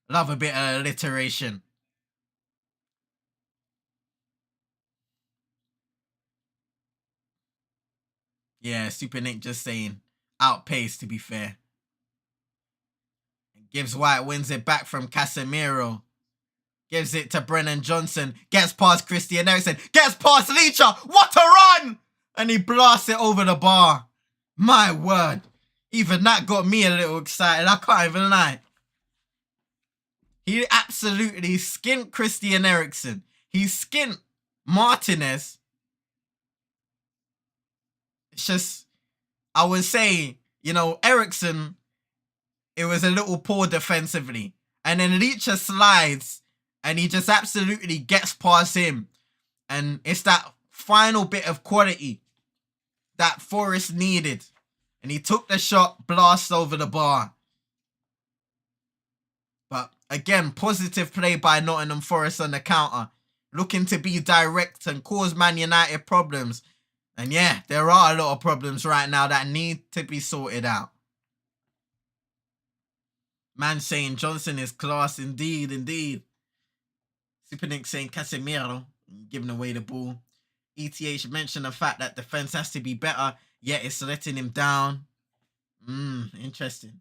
Speaker 1: Love a bit of alliteration. Yeah, Super Nick just saying outpaced, to be fair. Gibbs White wins it back from Casemiro. Gives it to Brennan Johnson. Gets past Christian Eriksen. Gets past Leacher. What a run! And he blasts it over the bar. My word. Even that got me a little excited. I can't even lie. He absolutely skint Christian Eriksen. He skint Martinez. It's just, I would say, Eriksen, it was a little poor defensively. And then Leacher slides and he just absolutely gets past him. And it's that final bit of quality that Forest needed. And he took the shot, blast over the bar. But again, positive play by Nottingham Forest on the counter. Looking to be direct and cause Man United problems. And yeah, there are a lot of problems right now that need to be sorted out. Man saying Johnson is class indeed, indeed. Super Nick saying Casemiro giving away the ball. ETH mentioned the fact that defense has to be better, yet it's letting him down. Interesting.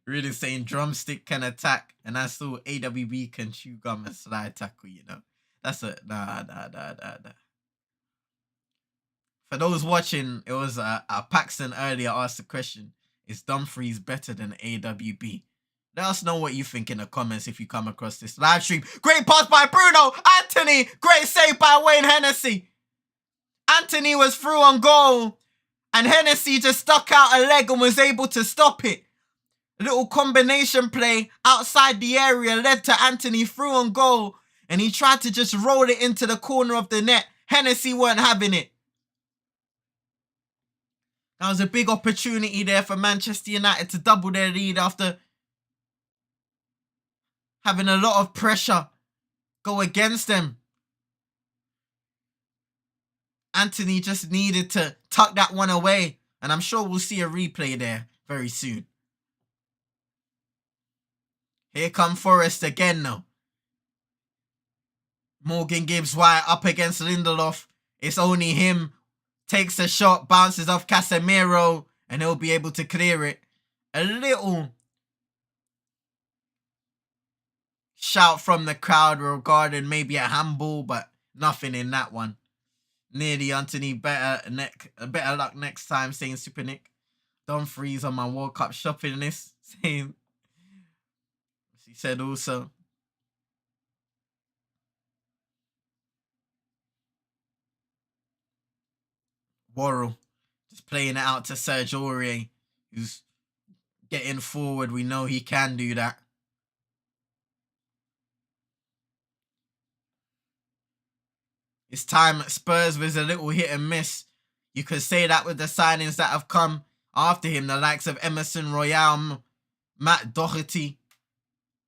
Speaker 1: Really saying drumstick can attack, and I saw AWB can chew gum and slide tackle, That's a nah. For those watching, it was Paxton earlier asked the question, is Dumfries better than AWB? Let us know what you think in the comments if you come across this live stream. Great pass by Bruno. Anthony. Great save by Wayne Hennessy. Anthony was through on goal. And Hennessy just stuck out a leg and was able to stop it. A little combination play outside the area led to Anthony through on goal. And he tried to just roll it into the corner of the net. Hennessy weren't having it. That was a big opportunity there for Manchester United to double their lead after having a lot of pressure go against them. Anthony just needed to tuck that one away. And I'm sure we'll see a replay there very soon. Here come Forest again now. Morgan Gibbs White up against Lindelof. It's only him. Takes a shot, bounces off Casemiro, and he'll be able to clear it. A little shout from the crowd regarding maybe a handball, but nothing in that one. Nearly Anthony, better luck next time, saying Super Nick. Dumfries on my World Cup shopping list, saying, he said also. Worrell just playing it out to Serge Aurier, who's getting forward. We know he can do that. His time at Spurs was a little hit and miss. You could say that with the signings that have come after him, the likes of Emerson Royale, Matt Doherty,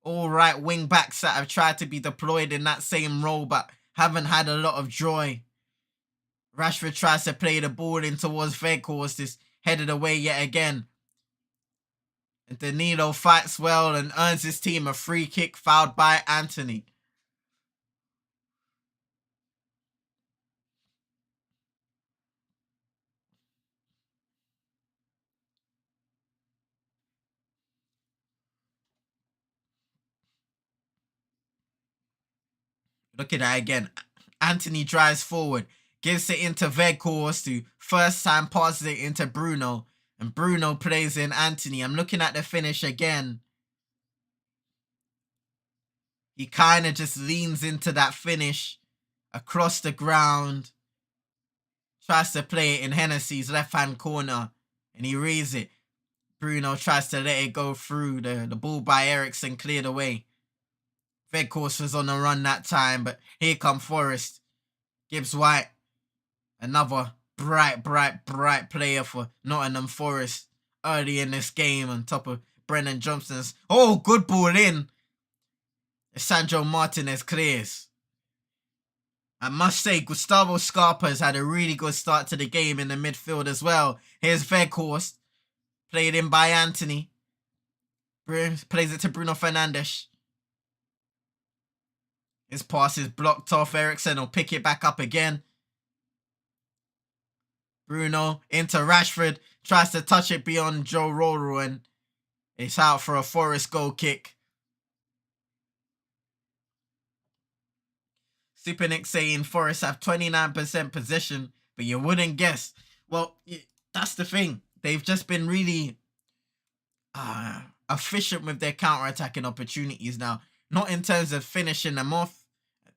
Speaker 1: all right wing backs that have tried to be deployed in that same role but haven't had a lot of joy. Rashford tries to play the ball in towards Weghorst, is headed away yet again. And Danilo fights well and earns his team a free kick fouled by Anthony. Look at that again. Anthony drives forward, gives it into Weghorst, who first time passes it into Bruno, and Bruno plays in Anthony. I'm looking at the finish again. He kind of just leans into that finish across the ground, tries to play it in Hennessy's left-hand corner, and he reads it. Bruno tries to let it go through. The ball by Eriksson cleared away. Weghorst was on the run that time, but here come Forest. Gibbs White, another bright player for Nottingham Forest early in this game on top of Brennan Johnson's. Oh, good ball in. Sandro Martinez clears. I must say, Gustavo Scarpa has had a really good start to the game in the midfield as well. Here's Weghorst, played in by Anthony. Plays it to Bruno Fernandes. His pass is blocked off. Eriksson will pick it back up again. Bruno into Rashford. Tries to touch it beyond Joe Roro, and it's out for a Forest goal kick. Super Nick saying Forest have 29% possession, but you wouldn't guess. Well, that's the thing. They've just been really efficient with their counter-attacking opportunities now. Not in terms of finishing them off.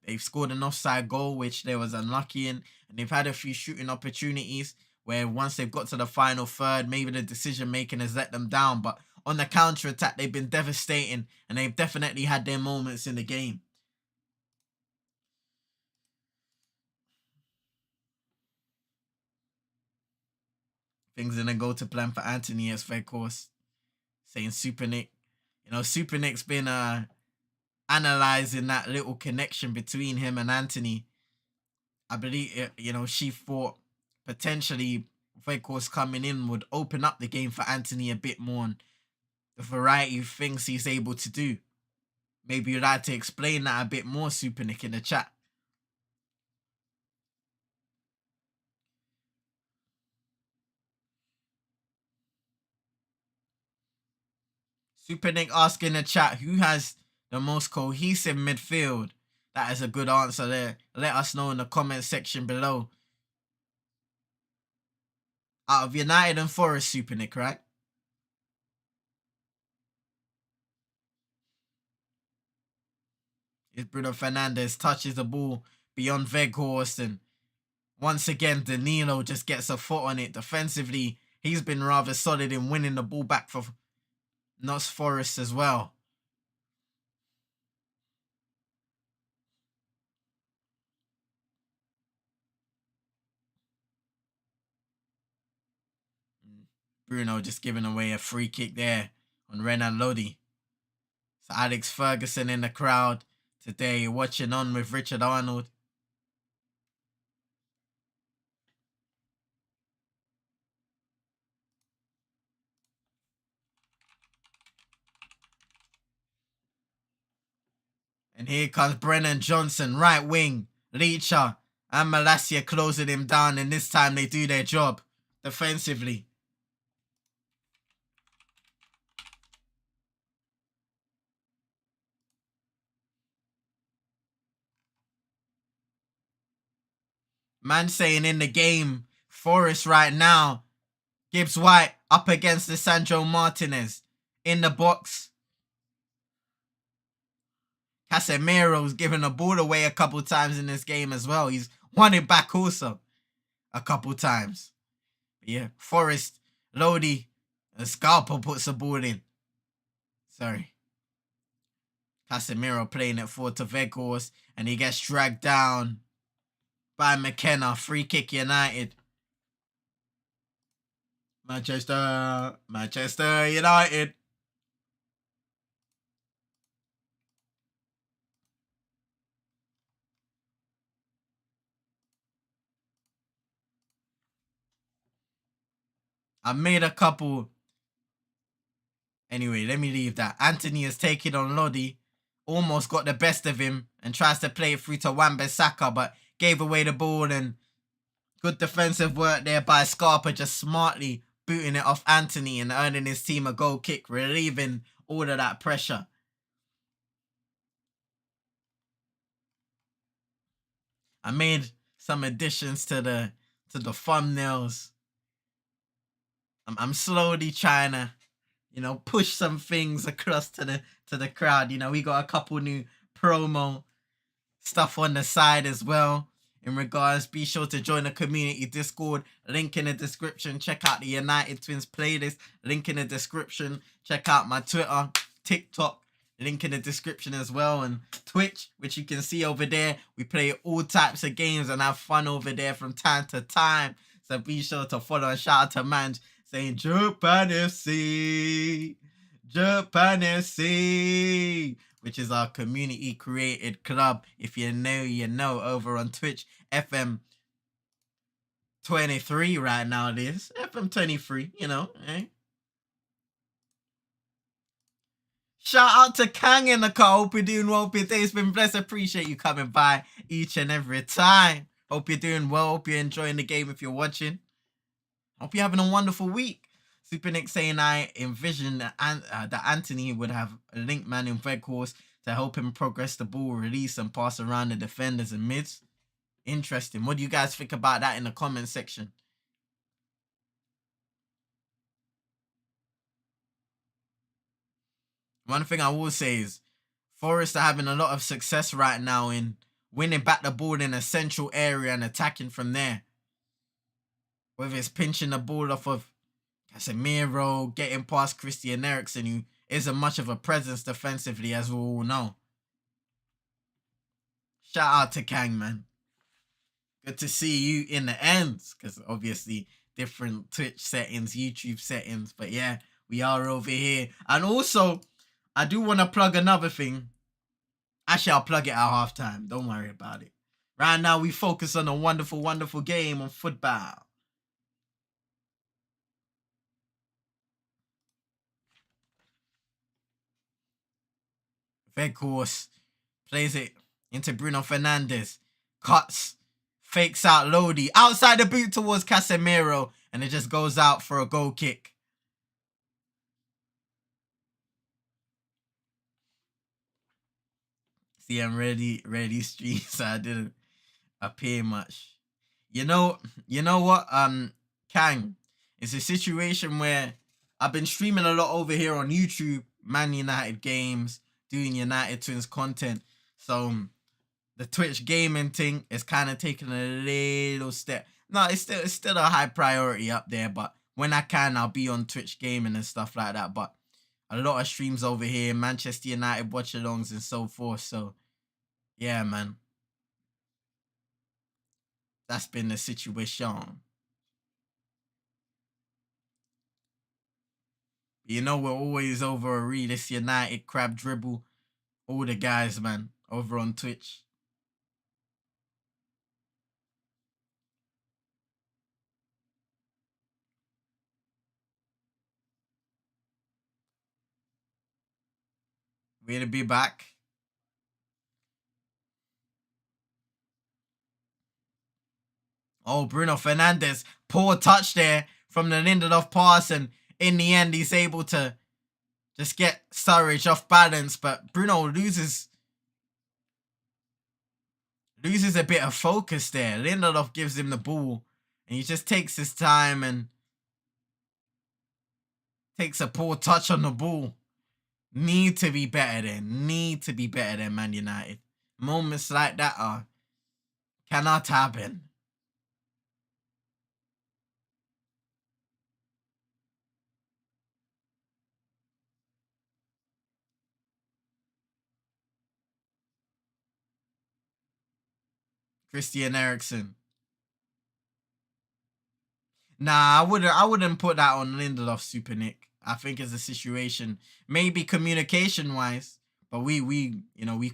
Speaker 1: They've scored an offside goal, which they was unlucky in. And they've had a few shooting opportunities where once they've got to the final third, maybe the decision-making has let them down. But on the counter-attack, they've been devastating. And they've definitely had their moments in the game. Things didn't go to plan for Anthony as Weghorst. Saying Super Nick. You know, Super Nick's been analysing that little connection between him and Anthony. I believe, you know, she thought potentially Weghorst coming in would open up the game for Anthony a bit more and the variety of things he's able to do. Maybe you'd like to explain that a bit more, Super Nick, in the chat. Super Nick asking in the chat, who has the most cohesive midfield? That is a good answer there. Let us know in the comment section below. Out of United and Forest, Super Nick, right? Here's Bruno Fernandes, touches the ball beyond Weghorst, and once again, Danilo just gets a foot on it. Defensively, he's been rather solid in winning the ball back for Notts Forest as well. Bruno just giving away a free kick there on Renan Lodi. So Alex Ferguson in the crowd today, watching on with Richard Arnold. And here comes Brennan Johnson, right wing. Leacher and Malacia closing him down, and this time they do their job defensively. Man saying in the game, Forest right now, Gibbs White up against the Sandro Martinez in the box. Casemiro's given the ball away a couple times in this game as well. He's won it back also a couple times. But yeah, Forest, Lodi, and Scarpa puts the ball in. Sorry. Casemiro playing it forward to Weghorst, and he gets dragged down by McKenna. Free kick United. Manchester United. I made a couple. Anyway, let me leave that. Anthony is taking on Lodi. Almost got the best of him and tries to play it through to Wan-Bissaka, but gave away the ball, and good defensive work there by Scarpa, just smartly booting it off Anthony and earning his team a goal kick, relieving all of that pressure. I made some additions to the thumbnails. I'm slowly trying to, push some things across to the crowd. We got a couple new promo stuff on the side as well. In regards, be sure to join the community Discord. Link in the description. Check out the United Twins playlist. Link in the description. Check out my Twitter, TikTok. Link in the description as well. And Twitch, which you can see over there. We play all types of games and have fun over there from time to time. So be sure to follow and shout out to Manj saying Japan FC. Japan FC. Which is our community created club. If you know, you know, over on Twitch. FM 23 right now it is. FM 23, eh? Shout out to Kang in the car. Hope you're doing well. Hope your day's been blessed. Appreciate you coming by each and every time. Hope you're doing well. Hope you're enjoying the game if you're watching. Hope you're having a wonderful week. Super Nick saying I envision that Anthony would have a link man in N.Forest to help him progress the ball, release and pass around the defenders and mids. Interesting. What do you guys think about that in the comment section? One thing I will say is Forest are having a lot of success right now in winning back the ball in a central area and attacking from there. Whether it's pinching the ball off of Casemiro, getting past Christian Eriksen, who isn't much of a presence defensively, as we all know. Shout out to Kang, man. Good to see you in the ends, because obviously different Twitch settings, YouTube settings. But yeah, we are over here. And also, I do want to plug another thing. Actually, I'll plug it at halftime. Don't worry about it. Right now, we focus on a wonderful, wonderful game of football. N.Forest plays it into Bruno Fernandes. Cuts. Fakes out Lodi. Outside the boot towards Casemiro. And it just goes out for a goal kick. See, I'm ready stream, so I didn't appear much. You know what, Kang? It's a situation where I've been streaming a lot over here on YouTube, Man United games, doing United Twins content. So the Twitch gaming thing is kind of taking a little step. No, it's still a high priority up there, but when I can, I'll be on Twitch gaming and stuff like that. But a lot of streams over here, Manchester United watchalongs and so forth. So yeah, man. That's been the situation. We're always over a Readers United, Crab Dribble, all the guys, man, over on Twitch. Way to be back. Oh, Bruno Fernandes, poor touch there from the Lindelof pass, and in the end, he's able to just get Sturridge off balance, but Bruno loses a bit of focus there. Lindelof gives him the ball, and he just takes his time and takes a poor touch on the ball. Need to be better than Man United. Moments like that cannot happen. Christian Eriksen. Nah, I wouldn't put that on Lindelof, Super Nick. I think it's a situation, maybe communication wise, but we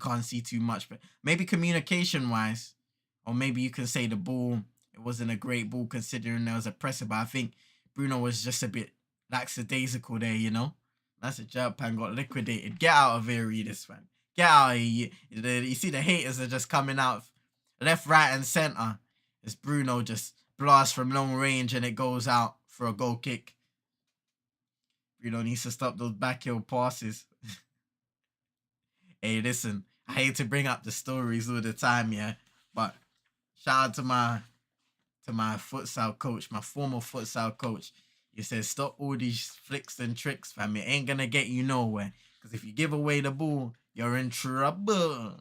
Speaker 1: can't see too much, but maybe communication wise, or maybe you can say the ball, it wasn't a great ball considering there was a presser, but I think Bruno was just a bit lackadaisical there. That's a Japan got liquidated. Get out of here, Readers, man. Get out of here. You see the haters are just coming out left, right, and center. It's Bruno just blast from long range and it goes out for a goal kick. Bruno needs to stop those backheel passes. Hey, listen, I hate to bring up the stories all the time, yeah, but Shout out to my futsal coach, my former futsal coach. He says, stop all these flicks and tricks, fam. It ain't gonna get you nowhere. Because if you give away the ball, you're in trouble.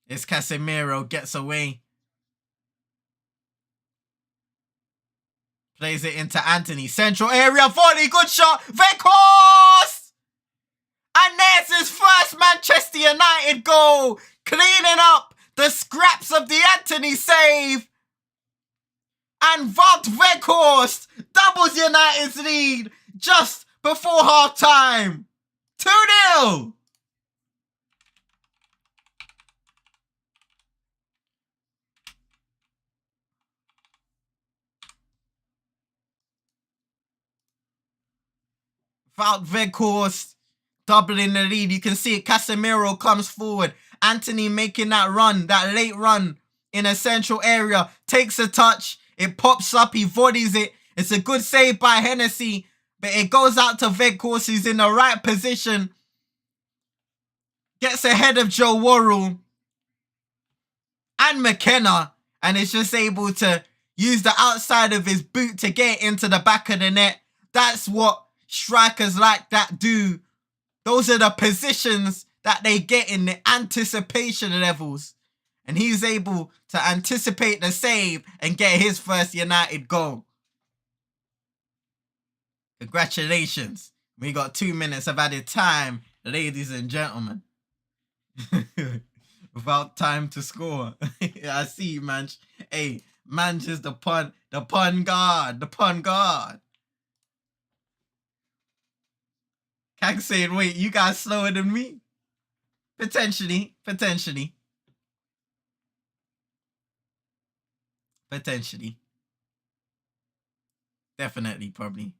Speaker 1: It's Casemiro, gets away. Plays it into Anthony. Central area, volley, good shot. Vekhorst! And there's his first Manchester United goal. Cleaning up the scraps of the Anthony save. And Wout Weghorst doubles United's lead just before half time. 2-0. Wout Weghorst doubling the lead. You can see it. Casemiro comes forward. Anthony making that run, that late run in a central area. Takes a touch. It pops up. He volleys it. It's a good save by Hennessy. But it goes out to Weghorst, who's in the right position. Gets ahead of Joe Worrell and McKenna. And is just able to use the outside of his boot to get into the back of the net. That's what strikers like that do. Those are the positions that they get in the anticipation levels. And he's able to anticipate the save and get his first United goal. Congratulations. We got 2 minutes of added time, ladies and gentlemen. Without time to score. I see you, man. Hey, man, just the pun guard. Kang saying, wait, you guys slower than me? Potentially. Definitely, probably.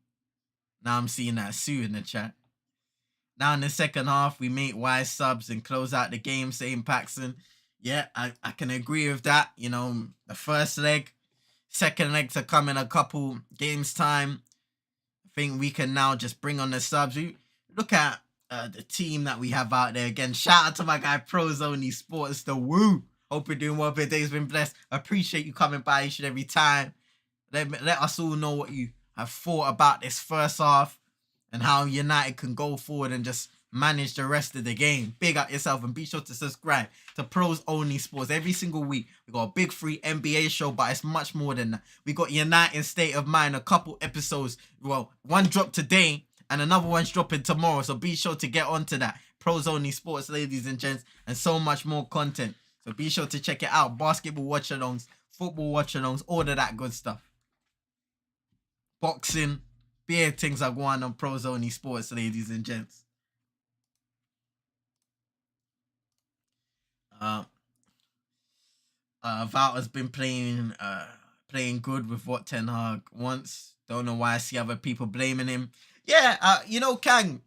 Speaker 1: Now I'm seeing that Sue in the chat. Now in the second half, we make wise subs and close out the game, saying Paxson. Yeah, I can agree with that. You know, the first leg, second leg to come in a couple games' time. I think we can now just bring on the subs. We look at the team that we have out there. Again, shout out to my guy Pros Only Sports, the woo. Hope you're doing well. Your day's been blessed. Appreciate you coming by each and every time. Let us all know what you have thought about this first half and how United can go forward and just manage the rest of the game. Big up yourself and be sure to subscribe to Pros Only Sports. Every single week, we got a big free NBA show, but it's much more than that. We got United State of Mind, a couple episodes. Well, one dropped today and another one's dropping tomorrow. So be sure to get onto that. Pros Only Sports, ladies and gents, and so much more content. So be sure to check it out. Basketball watch-alongs, football watch-alongs, all of that good stuff. Boxing, beer things are going on Pros Only Sports, ladies and gents. Wout has been playing good with what Ten Hag wants. Don't know why I see other people blaming him. Yeah, you know, Kang,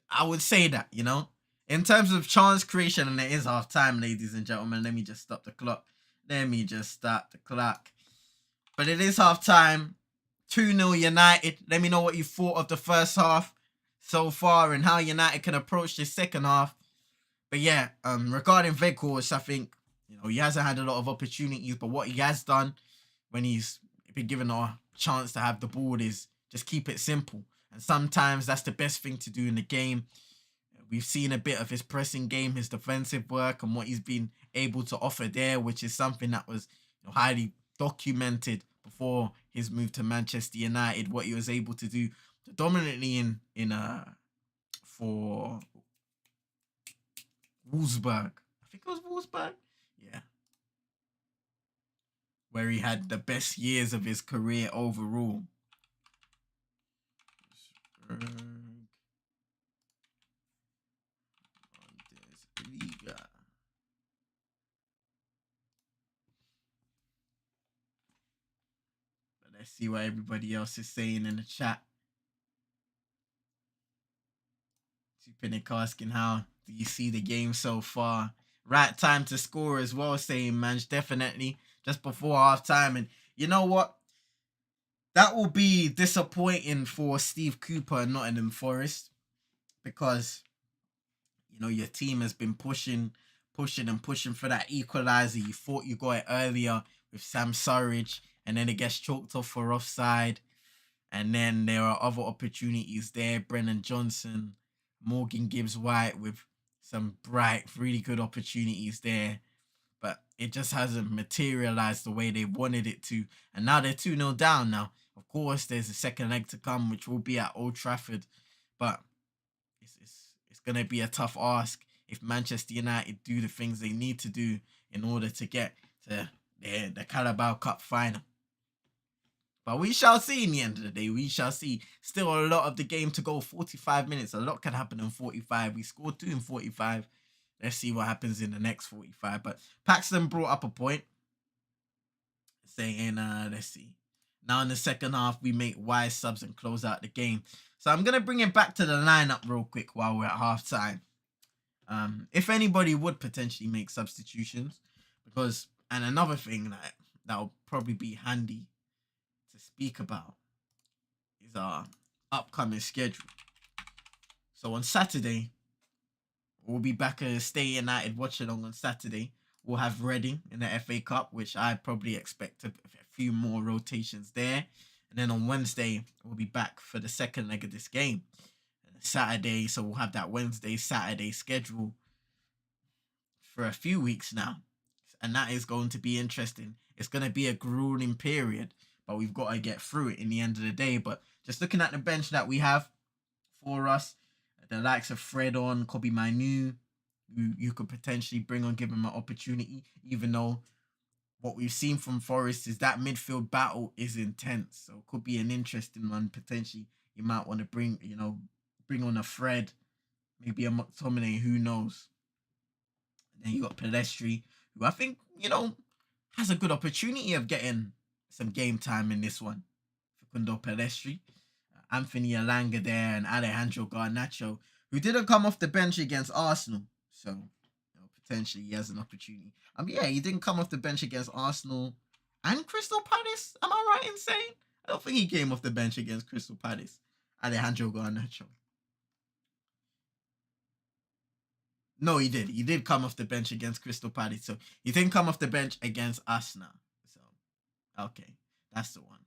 Speaker 1: I would say that, you know, in terms of chance creation, and it is half time, ladies and gentlemen. Let me just stop the clock. But it is half time. 2-0 United. Let me know what you thought of the first half so far and how United can approach the second half. But yeah, regarding Weghorst, I think, you know, he hasn't had a lot of opportunities, but what he has done when he's been given a chance to have the ball is just keep it simple. And sometimes that's the best thing to do in the game. We've seen a bit of his pressing game, his defensive work, and what he's been able to offer there, which is something that was, you know, highly documented before his move to Manchester United. What he was able to do dominantly for Wolfsburg. I think it was Wolfsburg. Yeah. Where he had the best years of his career overall. Let's see what everybody else is saying in the chat. Pinnick asking, how do you see the game so far? Right time to score as well, saying, man, definitely just before half time. And you know what? That will be disappointing for Steve Cooper and Nottingham Forest because your team has been pushing for that equaliser. You thought you got it earlier with Sam Surridge, and then it gets chalked off for offside. And then there are other opportunities there. Brennan Johnson, Morgan Gibbs White with some bright, really good opportunities there. But it just hasn't materialized the way they wanted it to. And now they're 2-0 down now. Of course, there's a second leg to come, which will be at Old Trafford. But it's going to be a tough ask if Manchester United do the things they need to do in order to get to the Carabao Cup final. But we shall see in the end of the day. We shall see. Still a lot of the game to go. 45 minutes. A lot can happen in 45. We scored 2 in 45. Let's see what happens in the next 45. But Paxton brought up a point saying, let's see. Now in the second half, we make wise subs and close out the game. So I'm going to bring it back to the lineup real quick while we're at halftime. If anybody would potentially make substitutions. Because, and another thing that'll probably be handy to speak about is our upcoming schedule. So on Saturday, we'll be back at Stay United Watchalong on Saturday. We'll have Reading in the FA Cup, which I probably expect a few more rotations there. And then on Wednesday, we'll be back for the second leg of this game. Saturday, so we'll have that Saturday schedule for a few weeks now. And that is going to be interesting. It's going to be a grueling period, but we've got to get through it in the end of the day. But just looking at the bench that we have for us, the likes of Fred on, Kobe Manu, you could potentially bring on, give him an opportunity, even though what we've seen from Forest is that midfield battle is intense. So it could be an interesting one. Potentially, you might want to bring on a Fred, maybe a McTominay, who knows. And then you got Pelestri, who I think, has a good opportunity of getting some game time in this one. Facundo Pelestri, Anthony Alanga there, and Alejandro Garnacho, who didn't come off the bench against Arsenal. So, potentially he has an opportunity. He didn't come off the bench against Arsenal and Crystal Palace. Am I right in saying? I don't think he came off the bench against Crystal Palace. Alejandro Garnacho. No, he did. He did come off the bench against Crystal Palace. So he didn't come off the bench against us now. So, okay. That's the one.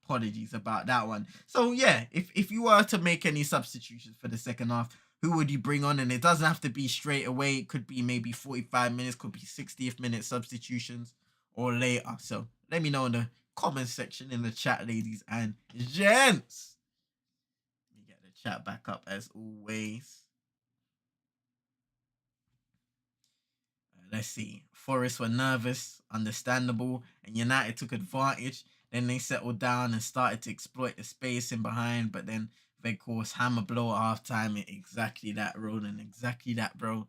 Speaker 1: Apologies about that one. So, yeah, if you were to make any substitutions for the second half, who would you bring on? And it doesn't have to be straight away. It could be maybe 45 minutes, could be 60th minute substitutions or later. So, let me know in the comment section in the chat, ladies and gents. Let me get the chat back up as always. Let's see. Forest were nervous, understandable, and United took advantage. Then they settled down and started to exploit the space in behind. But then Weghorst hammer blow at halftime. Exactly that, Ronan. Exactly that, bro.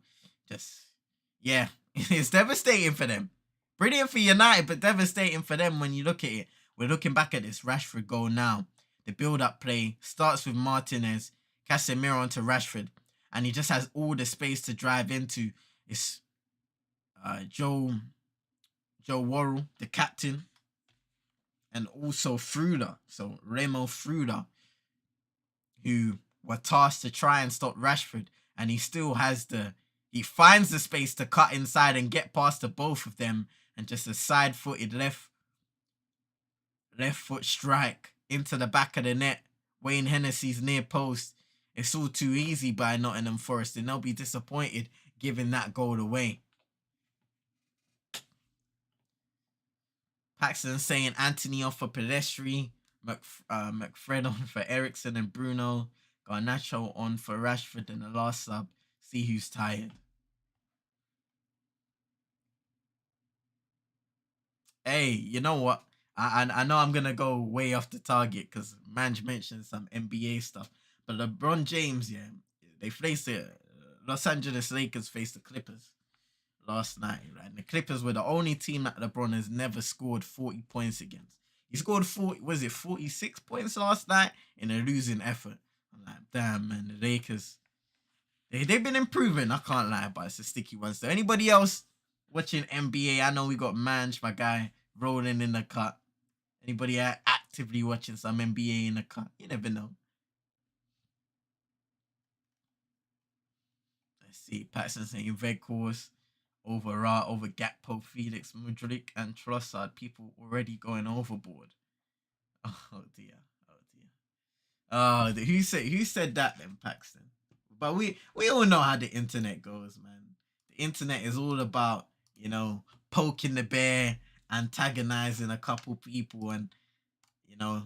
Speaker 1: It's devastating for them. Brilliant for United, but devastating for them when you look at it. We're looking back at this Rashford goal now. The build-up play starts with Martinez, Casemiro onto Rashford, and he just has all the space to drive into. It's Joe Worrell, the captain, and also Fruda. So Remo Fruda, who were tasked to try and stop Rashford, and he still has he finds the space to cut inside and get past the both of them, and just a side-footed left foot strike into the back of the net. Wayne Hennessy's near post. It's all too easy by Nottingham Forest, and they'll be disappointed giving that goal away. Paxton saying Anthony off for Pelestri, McFred on for Ericsson and Bruno, Garnacho on for Rashford, and the last sub, see who's tired. Hey, you know what? I know I'm going to go way off the target because Manj mentioned some NBA stuff. But LeBron James, they faced the Los Angeles Lakers faced the Clippers last night, right? And the Clippers were the only team that LeBron has never scored 40 points against. He scored 46 points last night in a losing effort. I'm like, damn, man, the Lakers, they've been improving, I can't lie, but it's a sticky one. So anybody else watching NBA, I know we got Manj, my guy, rolling in the cut. Anybody actively watching some NBA in the car? You never know. Let's see. Paxton saying Veghorst over Ra, over Gakpo, Felix, Mudryk, and Trossard. People already going overboard. Oh dear. Oh dear. Who said that then, Paxton? But we all know how the internet goes, man. The internet is all about, poking the bear, antagonizing a couple people, and you know,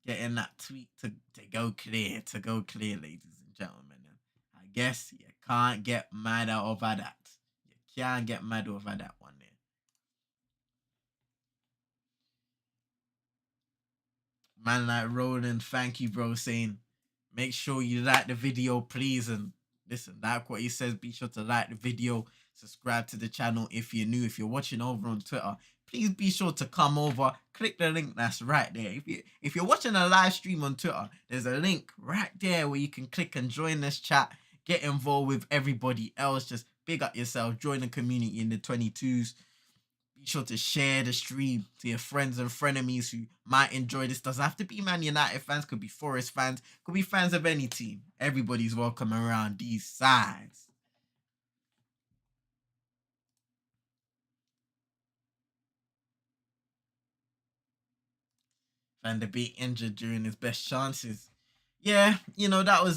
Speaker 1: getting that tweet to go clear, ladies and gentlemen. And I guess you can't get mad over that. You can't get mad over that one there. Man like Roland, thank you, bro, saying make sure you like the video, please. And listen, like what he says, be sure to like the video, subscribe to the channel if you're new. If you're watching over on Twitter, please be sure to come over, click the link that's right there. If you're watching a live stream on Twitter, there's a link right there where you can click and join this chat, get involved with everybody else. Just big up yourself, join the community in the 22s. Be sure to share the stream to your friends and frenemies who might enjoy this. Doesn't have to be Man United fans, could be Forest fans, could be fans of any team. Everybody's welcome around these sides. Van der Beek injured during his best chances. Yeah, that was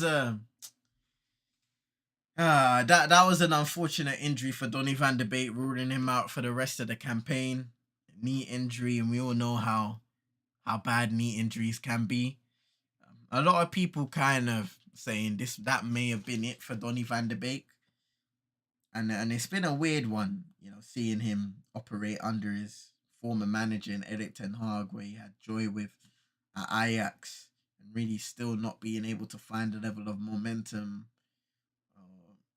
Speaker 1: that was an unfortunate injury for Donny van der Beek, ruling him out for the rest of the campaign. Knee injury, and we all know how bad knee injuries can be. A lot of people kind of saying that may have been it for Donny van der Beek. And it's been a weird one, seeing him operate under his former manager in Erik ten Hag, where he had joy with at Ajax, and really still not being able to find a level of momentum or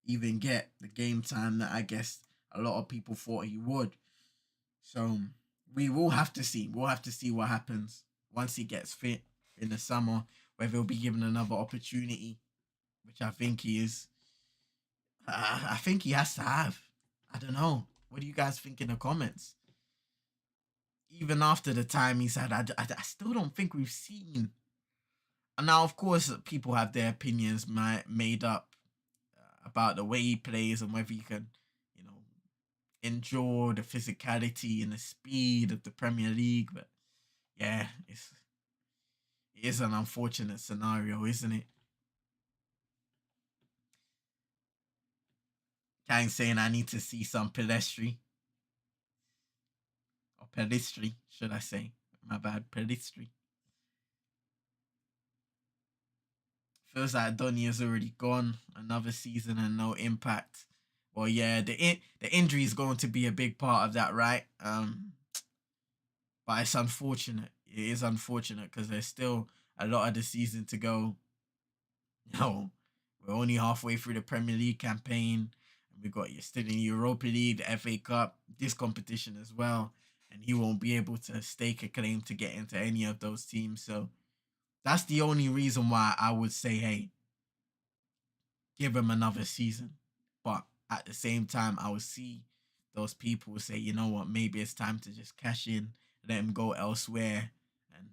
Speaker 1: even get the game time that I guess a lot of people thought he would. So we will have to see. We'll have to see what happens once he gets fit in the summer, whether he'll be given another opportunity, which I think he is. I think he has to have. I don't know. What do you guys think in the comments? Even after the time he's had, I still don't think we've seen. And now, of course, people have their opinions made up about the way he plays and whether he can, endure the physicality and the speed of the Premier League. But yeah, it is an unfortunate scenario, isn't it? Kang saying I need to see some Pelestri. Or Pelistri, should I say. My bad, Pelistri. Feels like Donny is already gone. Another season and no impact. Well, yeah, the injury is going to be a big part of that, right? But it's unfortunate. It is unfortunate because there's still a lot of the season to go. No, we're only halfway through the Premier League campaign. And we got still in Europa League, the FA Cup, this competition as well. And he won't be able to stake a claim to get into any of those teams. So that's the only reason why I would say, hey, give him another season. But at the same time, I would see those people say, you know what, maybe it's time to just cash in, let him go elsewhere, and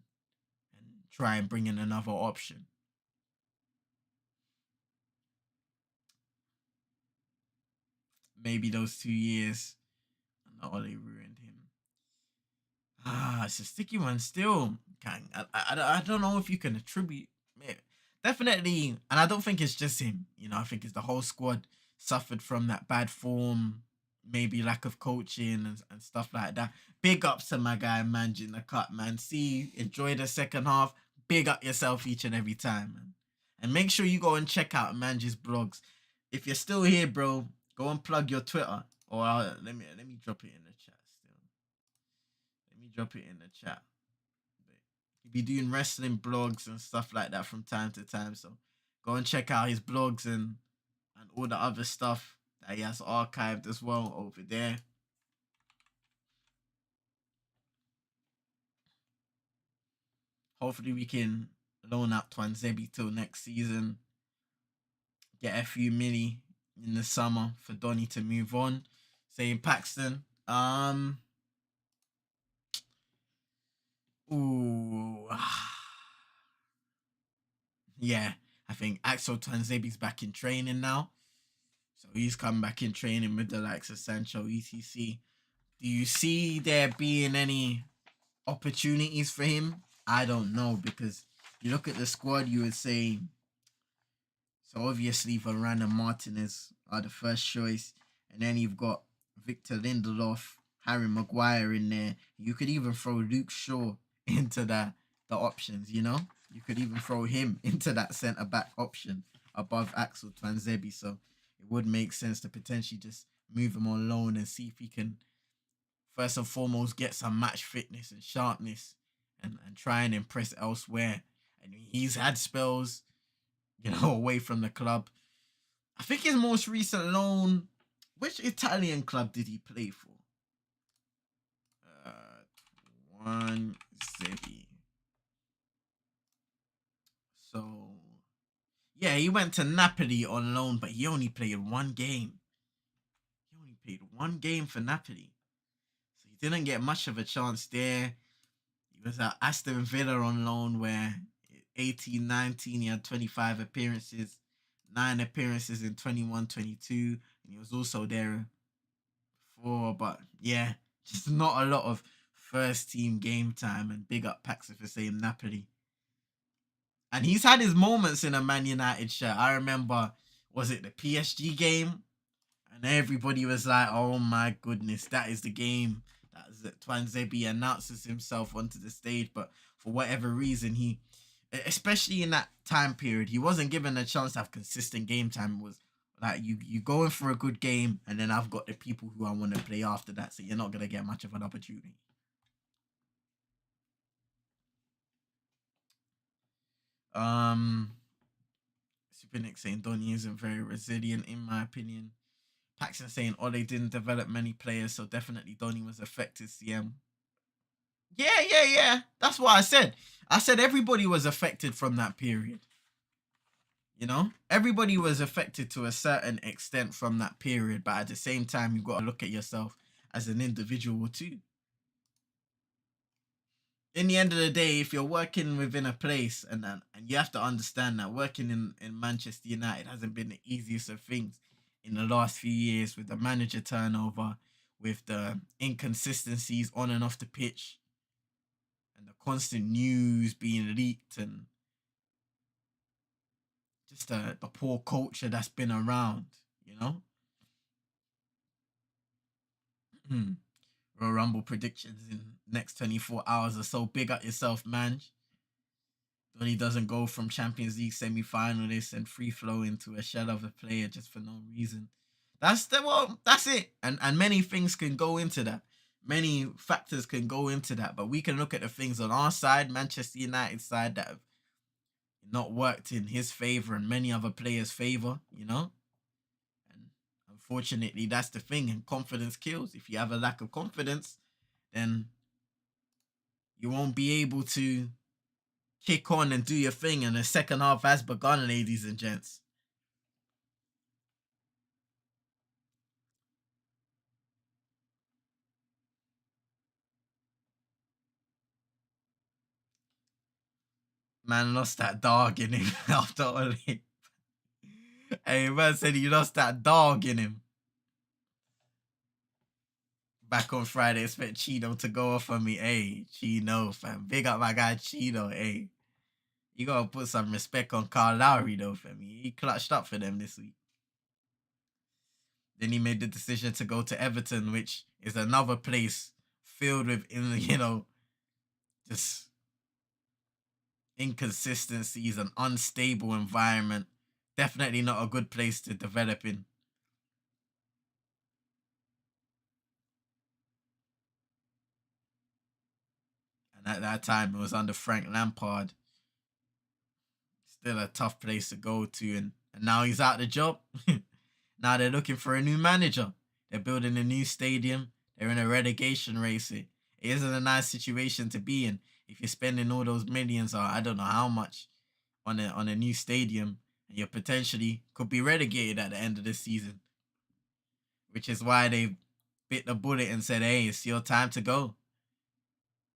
Speaker 1: try and bring in another option. Maybe those 2 years, not only ruined him. It's a sticky one still, Kang. I don't know if you can attribute. Definitely, and I don't think it's just him. I think it's the whole squad suffered from that bad form, maybe lack of coaching and stuff like that. Big ups to my guy Manj in the cut, man. See, enjoy the second half. Big up yourself each and every time, man. And make sure you go and check out Manj's blogs. If you're still here, bro, go and plug your Twitter. Or let me drop it in the chat still. Let me drop it in the chat. He'll be doing wrestling blogs and stuff like that from time to time. So go and check out his blogs and all the other stuff that he has archived as well over there. Hopefully we can loan out Twanzebe till next season. Get a few milli in the summer for Donny to move on. Saying Paxton. Ooh. Yeah, I think Axel Tanzebi's back in training now. So he's come back in training with the likes of Sancho, etc. Do you see there being any opportunities for him? I don't know, because you look at the squad, you would say, so obviously Varane and Martinez are the first choice, and then you've got Victor Lindelof, Harry Maguire in there. You could even throw Luke Shaw into the options. You could even throw him into that centre back option above Axel Twanzebe. So it would make sense to potentially just move him on loan and see if he can first and foremost get some match fitness and sharpness, and try and impress elsewhere. And he's had spells, away from the club. I think his most recent loan, which Italian club did he play for? One Zebi. So yeah, he went to Napoli on loan, but he only played one game. He only played one game for Napoli. So he didn't get much of a chance there. He was at Aston Villa on loan, where 18-19 he had 25 appearances, 9 appearances in 21-22, and he was also there for, but yeah, just not a lot of first team game time. And big up Paxi for saying Napoli. And he's had his moments in a Man United shirt. I remember, was it the PSG game? And everybody was like, oh my goodness, that is the game that Twanzebe announces himself onto the stage. But for whatever reason, he, especially in that time period, he wasn't given a chance to have consistent game time. It was like, you going for a good game, and then I've got the people who I want to play after that, so you're not going to get much of an opportunity. Super saying Donny isn't very resilient, in my opinion. Paxton saying Ole didn't develop many players, so definitely Donny was affected. CM. Yeah. That's what I said. I said everybody was affected from that period. Everybody was affected to a certain extent from that period, but at the same time, you've got to look at yourself as an individual too. In the end of the day, if you're working within a place, and you have to understand that working in Manchester United hasn't been the easiest of things in the last few years, with the manager turnover, with the inconsistencies on and off the pitch, and the constant news being leaked, and just the poor culture that's been around, you know? Royal Rumble predictions in next 24 hours or so. Big up yourself, man. Donny doesn't go from Champions League semi-finalist and free flow into a shell of a player just for no reason. That's it. And many things can go into that. Many factors can go into that. But we can look at the things on our side, Manchester United side, that have not worked in his favour and many other players' favour, And unfortunately, that's the thing. And confidence kills. If you have a lack of confidence, then you won't be able to kick on and do your thing. And the second half has begun, ladies and gents. Man lost that dog in him after all. Hey, man said he lost that dog in him. Back on Friday, expect Chino to go off on me. Hey, Chino, fam. Big up my guy Chino. Hey, you gotta put some respect on Carl Lowry, though, fam. He clutched up for them this week. Then he made the decision to go to Everton, which is another place filled with, just inconsistencies and unstable environment. Definitely not a good place to develop in. And at that time, it was under Frank Lampard. Still a tough place to go to. And now he's out of the job. Now they're looking for a new manager. They're building a new stadium. They're in a relegation race. It isn't a nice situation to be in if you're spending all those millions, or I don't know how much, on a new stadium, and you potentially could be relegated at the end of the season. Which is why they bit the bullet and said, hey, it's your time to go.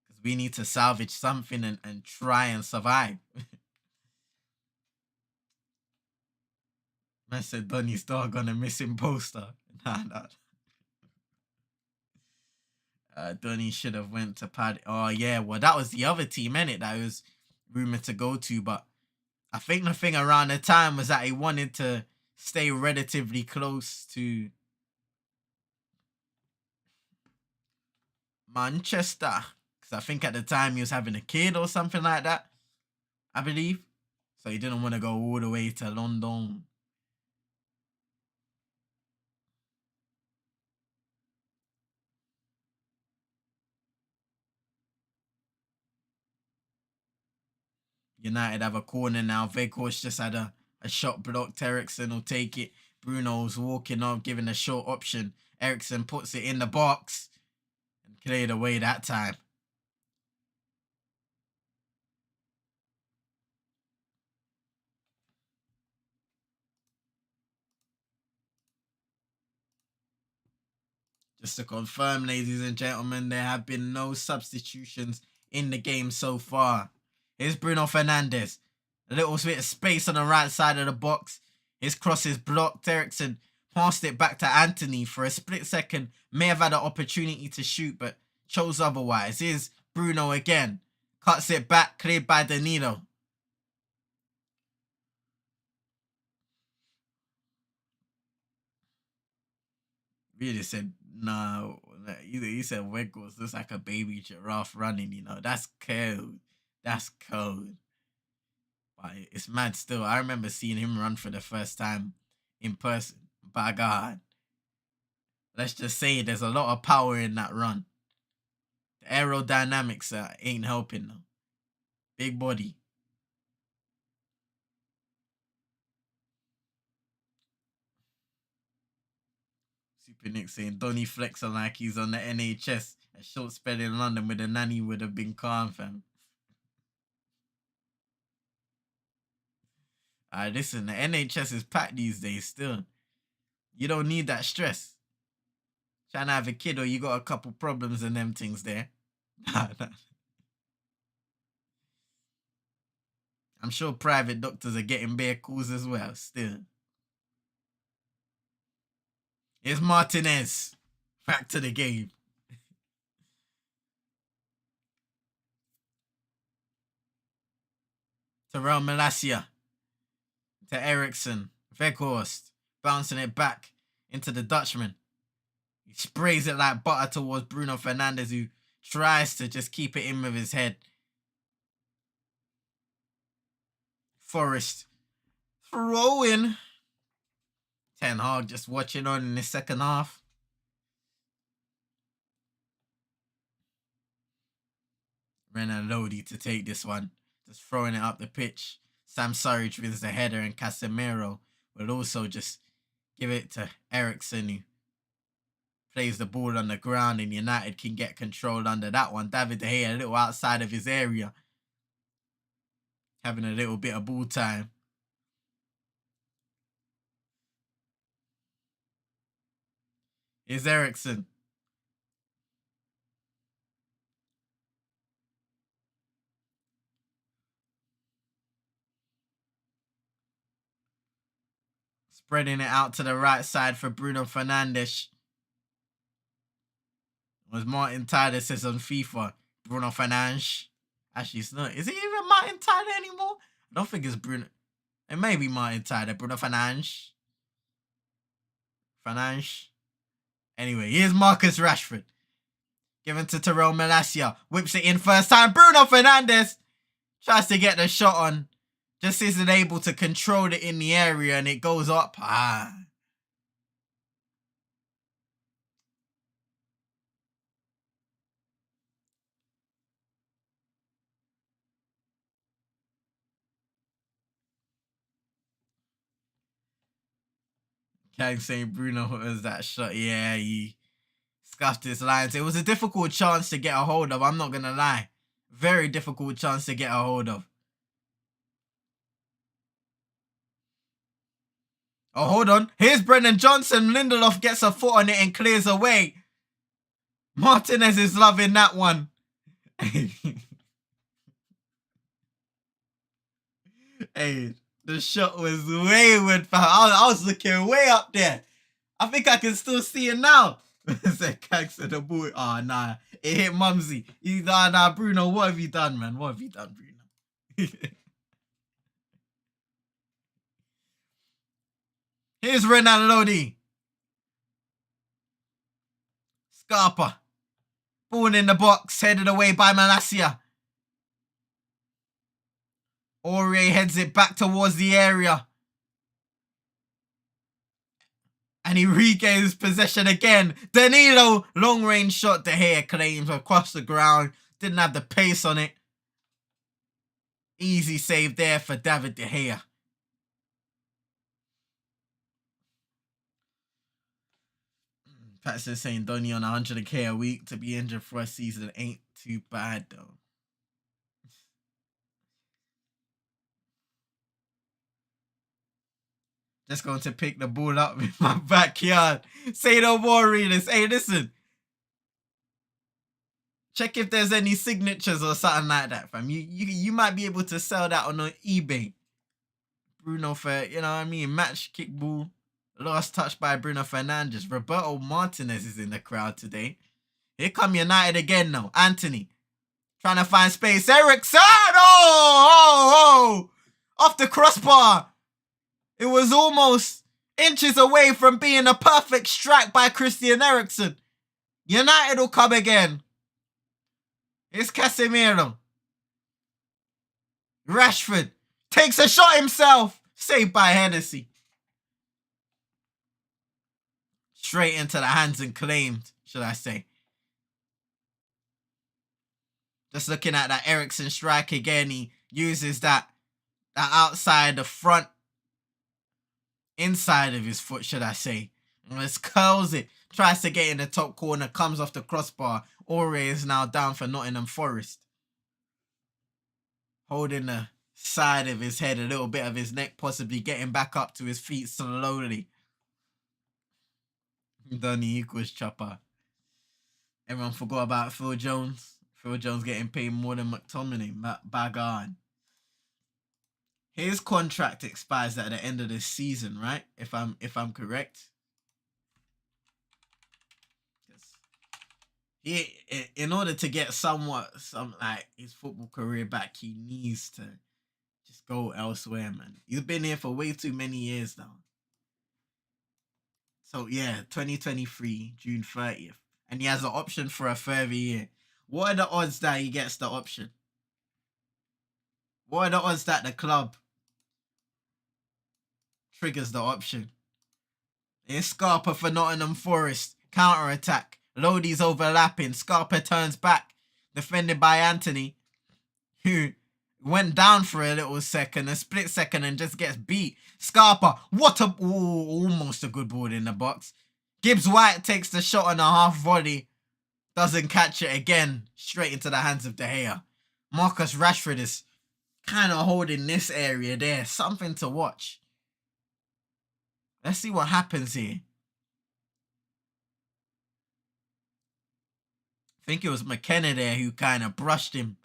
Speaker 1: Because We need to salvage something and try and survive. Man said Donny's dog on a missing poster. Nah. Donny should have went to Pad. Oh yeah, well that was the other team, innit, that was rumored to go to. But I think the thing around the time was that he wanted to stay relatively close to Manchester. Because I think at the time he was having a kid or something like that, I believe. So he didn't want to go all the way to London. United have a corner now. Weghorst just had a shot blocked. Eriksen will take it. Bruno's walking on, giving a short option. Eriksen puts it in the box and cleared away that time. Just to confirm, ladies and gentlemen, there have been no substitutions in the game so far. Here's Bruno Fernandes. A little bit of space on the right side of the box. His cross is blocked. Eriksen passed it back to Anthony for a split second. May have had an opportunity to shoot, but chose otherwise. Here's Bruno again. Cuts it back, cleared by Danilo. Really said, no. He said Weghorst looks like a baby giraffe running, you know. That's cold. That's cold. But it's mad still. I remember seeing him run for the first time in person. By God. Let's just say there's a lot of power in that run. The aerodynamics ain't helping though. Big body. Super Nick saying Donny flexing like he's on the NHS. A short spell in London with a nanny would have been calm, fam. Listen, the NHS is packed these days still. You don't need that stress. Trying to have a kid or you got a couple problems and them things there. Nah. I'm sure private doctors are getting bare calls as well still. Here's Martinez. Back to the game. Terrell Malacia. To Eriksen. Weghorst. Bouncing it back into the Dutchman. He sprays it like butter towards Bruno Fernandes, who tries to just keep it in with his head. Forest throwing. Ten Hag just watching on in the second half. Renan Lodi to take this one. Just throwing it up the pitch. Sam Surridge wins the header and Casemiro will also just give it to Eriksen, who plays the ball on the ground, and United can get control under that one. David De Gea a little outside of his area. Having a little bit of ball time. Here's Eriksen. Spreading it out to the right side for Bruno Fernandes. Was Martin Tyler says on FIFA, Bruno Fernandes. Actually, it's not. Is it even Martin Tyler anymore? I don't think it's Bruno. It may be Martin Tyler. Bruno Fernandes. Anyway, here's Marcus Rashford. Given to Terrell Malacia. Whips it in first time. Bruno Fernandes tries to get the shot on. Just isn't able to control it in the area, and it goes up. Can't say Bruno was that shot. Yeah, he scuffed his lines. It was a difficult chance to get a hold of. I'm not going to lie. Very difficult chance to get a hold of. Oh, hold on. Here's Brendan Johnson. Lindelof gets a foot on it and clears away. Martinez is loving that one. Hey, the shot was wayward, fam. I was looking way up there. I think I can still see it now. Said Kags to the boy. Oh, nah. It hit Mumsy. Nah, Bruno, what have you done, man? What have you done, Bruno? Here's Renan Lodi. Scarpa. Ball in the box, headed away by Malacia. Aurier heads it back towards the area. And he regains possession again. Danilo, long range shot. De Gea claims across the ground. Didn't have the pace on it. Easy save there for David De Gea. Pat's saying Donny on 100k a week to be injured for a season ain't too bad though. Just going to pick the ball up in my backyard. Say no more, readers. Hey, listen. Check if there's any signatures or something like that, fam. You might be able to sell that on eBay. Bruno for, you know what I mean, match kick ball. Last touch by Bruno Fernandes. Roberto Martinez is in the crowd today. Here come United again now. Anthony. Trying to find space. Eriksen! Oh! Off the crossbar. It was almost inches away from being a perfect strike by Christian Eriksen. United will come again. It's Casemiro. Rashford takes a shot himself. Saved by Hennessy. Straight into the hands and claimed, should I say. Just looking at that Eriksen strike again. He uses that outside, the front, inside of his foot, should I say. And just curls it. Tries to get in the top corner. Comes off the crossbar. Aurier is now down for Nottingham Forest. Holding the side of his head, a little bit of his neck, possibly getting back up to his feet slowly. Donny equals chopper. Everyone forgot about Phil Jones. Phil Jones getting paid more than McTominay. Bag on. His contract expires at the end of this season, right? If I'm correct. He, in order to get some like his football career back, he needs to just go elsewhere, man. He's been here for way too many years now. So yeah, 2023, June 30th. And he has an option for a further year. What are the odds that he gets the option? What are the odds that the club triggers the option? It's Scarpa for Nottingham Forest. Counter-attack. Lodi's overlapping. Scarpa turns back. Defended by Anthony, who went down for a little second, a split second, and just gets beat. Scarpa, what a... Ooh, almost a good ball in the box. Gibbs White takes the shot on a half volley. Doesn't catch it again. Straight into the hands of De Gea. Marcus Rashford is kind of holding this area there. Something to watch. Let's see what happens here. I think it was McKenna there who kind of brushed him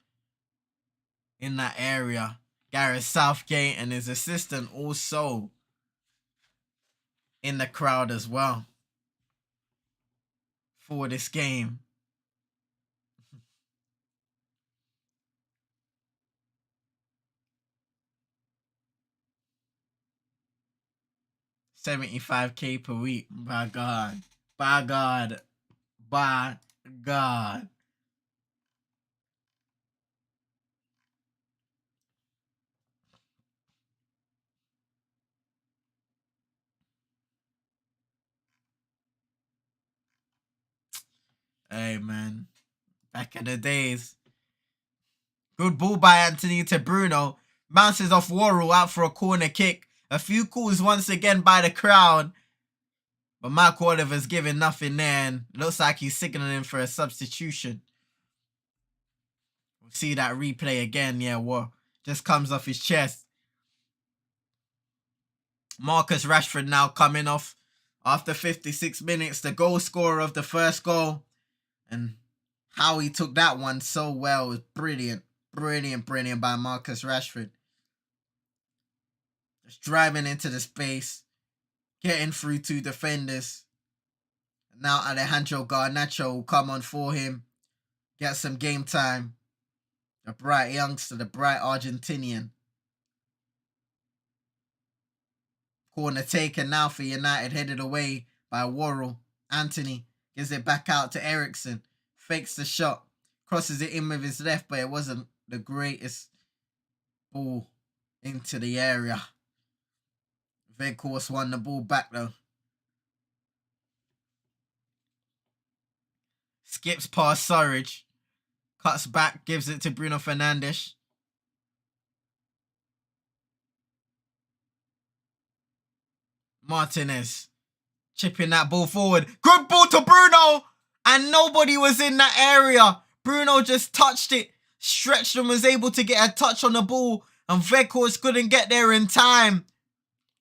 Speaker 1: in that area. Gareth Southgate and his assistant also in the crowd as well for this game. $75K per week. By God. By God. By God. Hey, man. Back in the days. Good ball by Anthony to Bruno. Bounces off Worrell out for a corner kick. A few calls once again by the crowd. But Mike Oliver's giving nothing there. And looks like he's signaling for a substitution. We'll see that replay again. Yeah, well, just comes off his chest. Marcus Rashford now coming off after 56 minutes. The goal scorer of the first goal. And How he took that one so well was brilliant. Brilliant by Marcus Rashford. Just driving into the space, getting through two defenders. Now Alejandro Garnacho will come on for him, get some game time. The bright youngster, the bright Argentinian. Corner taken now for United, headed away by Worrell. Anthony gives it back out to Ericsson. Fakes the shot, crosses it in with his left, but it wasn't the greatest ball into the area. N.Forest won the ball back though. Skips past Surridge. Cuts back, gives it to Bruno Fernandes. Martinez chipping that ball forward. Good ball to Bruno! And nobody was in that area. Bruno just touched it, stretched and was able to get a touch on the ball. And N.Forest couldn't get there in time.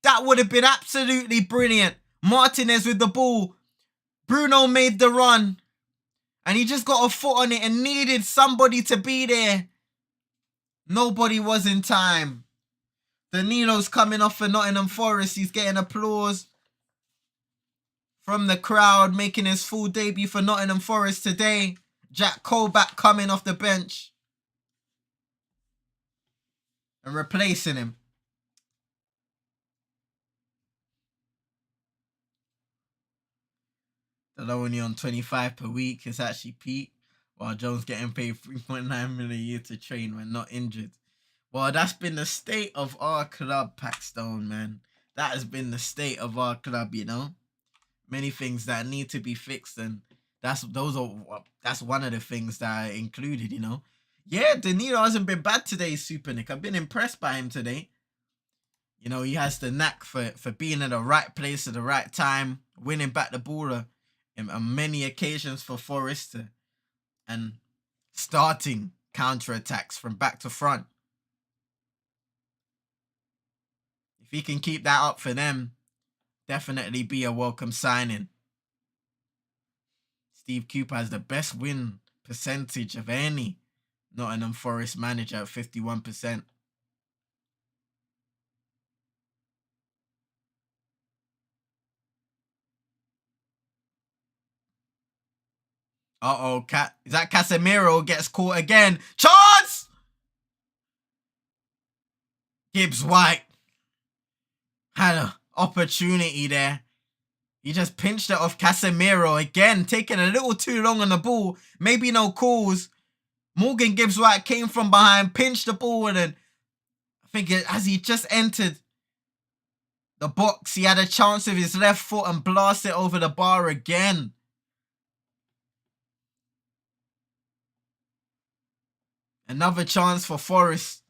Speaker 1: That would have been absolutely brilliant. Martinez with the ball. Bruno made the run. And he just got a foot on it and needed somebody to be there. Nobody was in time. Danilo's coming off for Nottingham Forest. He's getting applause from the crowd, making his full debut for Nottingham Forest today. Jack Colback coming off the bench and replacing him. Only on 25 per week is actually Pete, while Jones getting paid 3.9 million a year to train when not injured. Well, that's been the state of our club, Paxstone, man. That has been the state of our club, you know. Many things that need to be fixed, and that's one of the things that are included, you know. Yeah, Danilo hasn't been bad today, Super Nick. I've been impressed by him today. You know, he has the knack for being at the right place at the right time, winning back the ball on many occasions for Forest, and starting counter-attacks from back to front. If he can keep that up for them, definitely be a welcome signing. Steve Cooper has the best win percentage of any Nottingham Forest manager at 51%. Uh-oh, is that Casemiro gets caught again? Chance! Gibbs White had an opportunity there. He just pinched it off Casemiro again, taking a little too long on the ball. Maybe no calls. Morgan Gibbs White came from behind, pinched the ball, and then I think as he just entered the box, he had a chance with his left foot and blast it over the bar again. Another chance for Forest.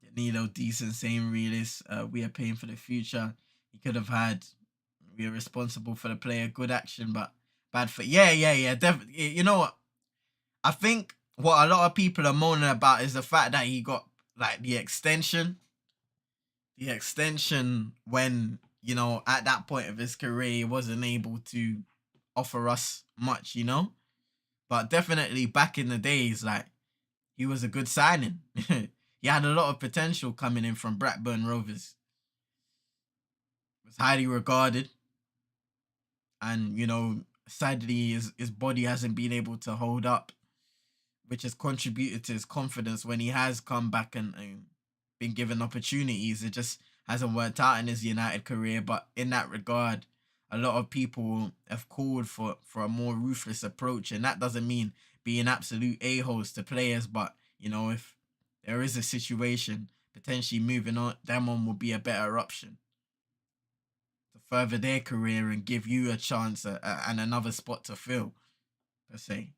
Speaker 1: Danilo, decent, same realist. We are paying for the future. He could have had. We are responsible for the player. Good action, but bad for. Yeah. Definitely. You know what? I think what a lot of people are moaning about is the fact that he got like the extension. The extension when, you know, at that point of his career, he wasn't able to offer us much, you know. But definitely back in the days, like, he was a good signing. He had a lot of potential coming in from Blackburn Rovers. Was highly regarded. And, you know, sadly, his body hasn't been able to hold up, which has contributed to his confidence when he has come back and been given opportunities. It just hasn't worked out in his United career. But in that regard, a lot of people have called for a more ruthless approach. And that doesn't mean being absolute a-holes to players. But, you know, if there is a situation, potentially moving on, them on will be a better option to further their career and give you a chance and another spot to fill, per se.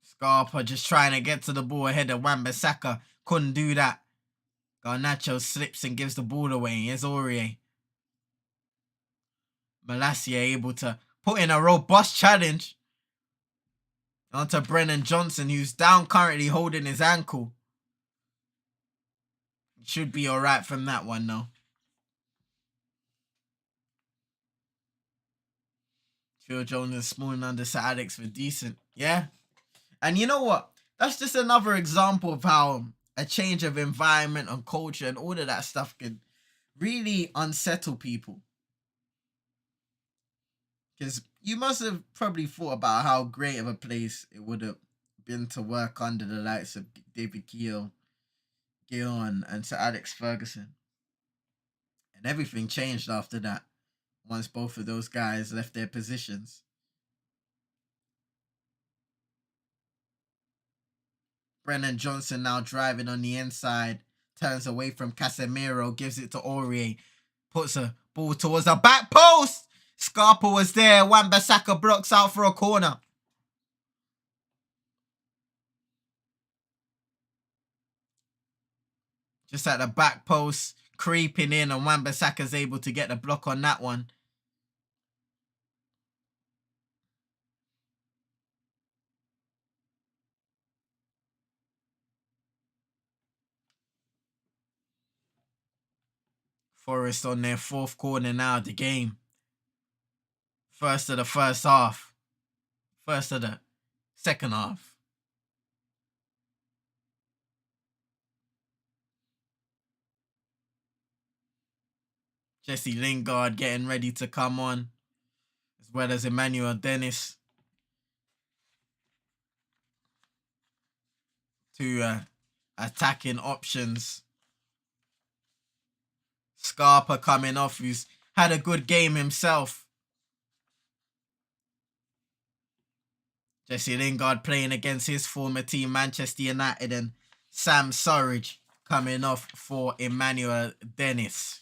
Speaker 1: Scarpa just trying to get to the ball ahead of Wan-Bissaka. Couldn't do that. Garnacho slips and gives the ball away. Here's Aurier. Malacia able to put in a robust challenge onto Brennan Johnson, who's down currently holding his ankle. Should be alright from that one though. Phil Jones and Small under Sir Alex were decent. Yeah. And you know what? That's just another example of how a change of environment and culture and all of that stuff can really unsettle people. Because you must have probably thought about how great of a place it would have been to work under the likes of David Gill and Sir Alex Ferguson. And everything changed after that once both of those guys left their positions. Brennan Johnson now driving on the inside, turns away from Casemiro, gives it to Aurier, puts a ball towards the back post. Scarpa was there. Wan-Bissaka blocks out for a corner. Just at the back post, creeping in, and Wan-Bissaka's able to get the block on that one. Forest on their fourth corner now of the game. First of the first half. First of the second half. Jesse Lingard getting ready to come on, as well as Emmanuel Dennis. Two attacking options. Scarpa coming off, who's had a good game himself. Jesse Lingard playing against his former team, Manchester United, and Sam Surridge coming off for Emmanuel Dennis.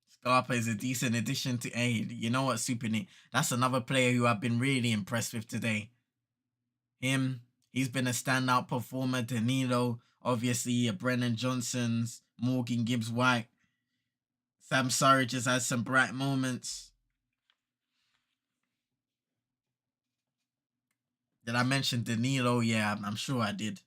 Speaker 1: Scarpa is a decent addition to aid. You know what, Super Nick? That's another player who I've been really impressed with today. He's been a standout performer. Danilo, obviously, Brennan Johnson's, Morgan Gibbs-White. Sam Surridge has had some bright moments. Did I mention Danilo? Yeah, I'm sure I did.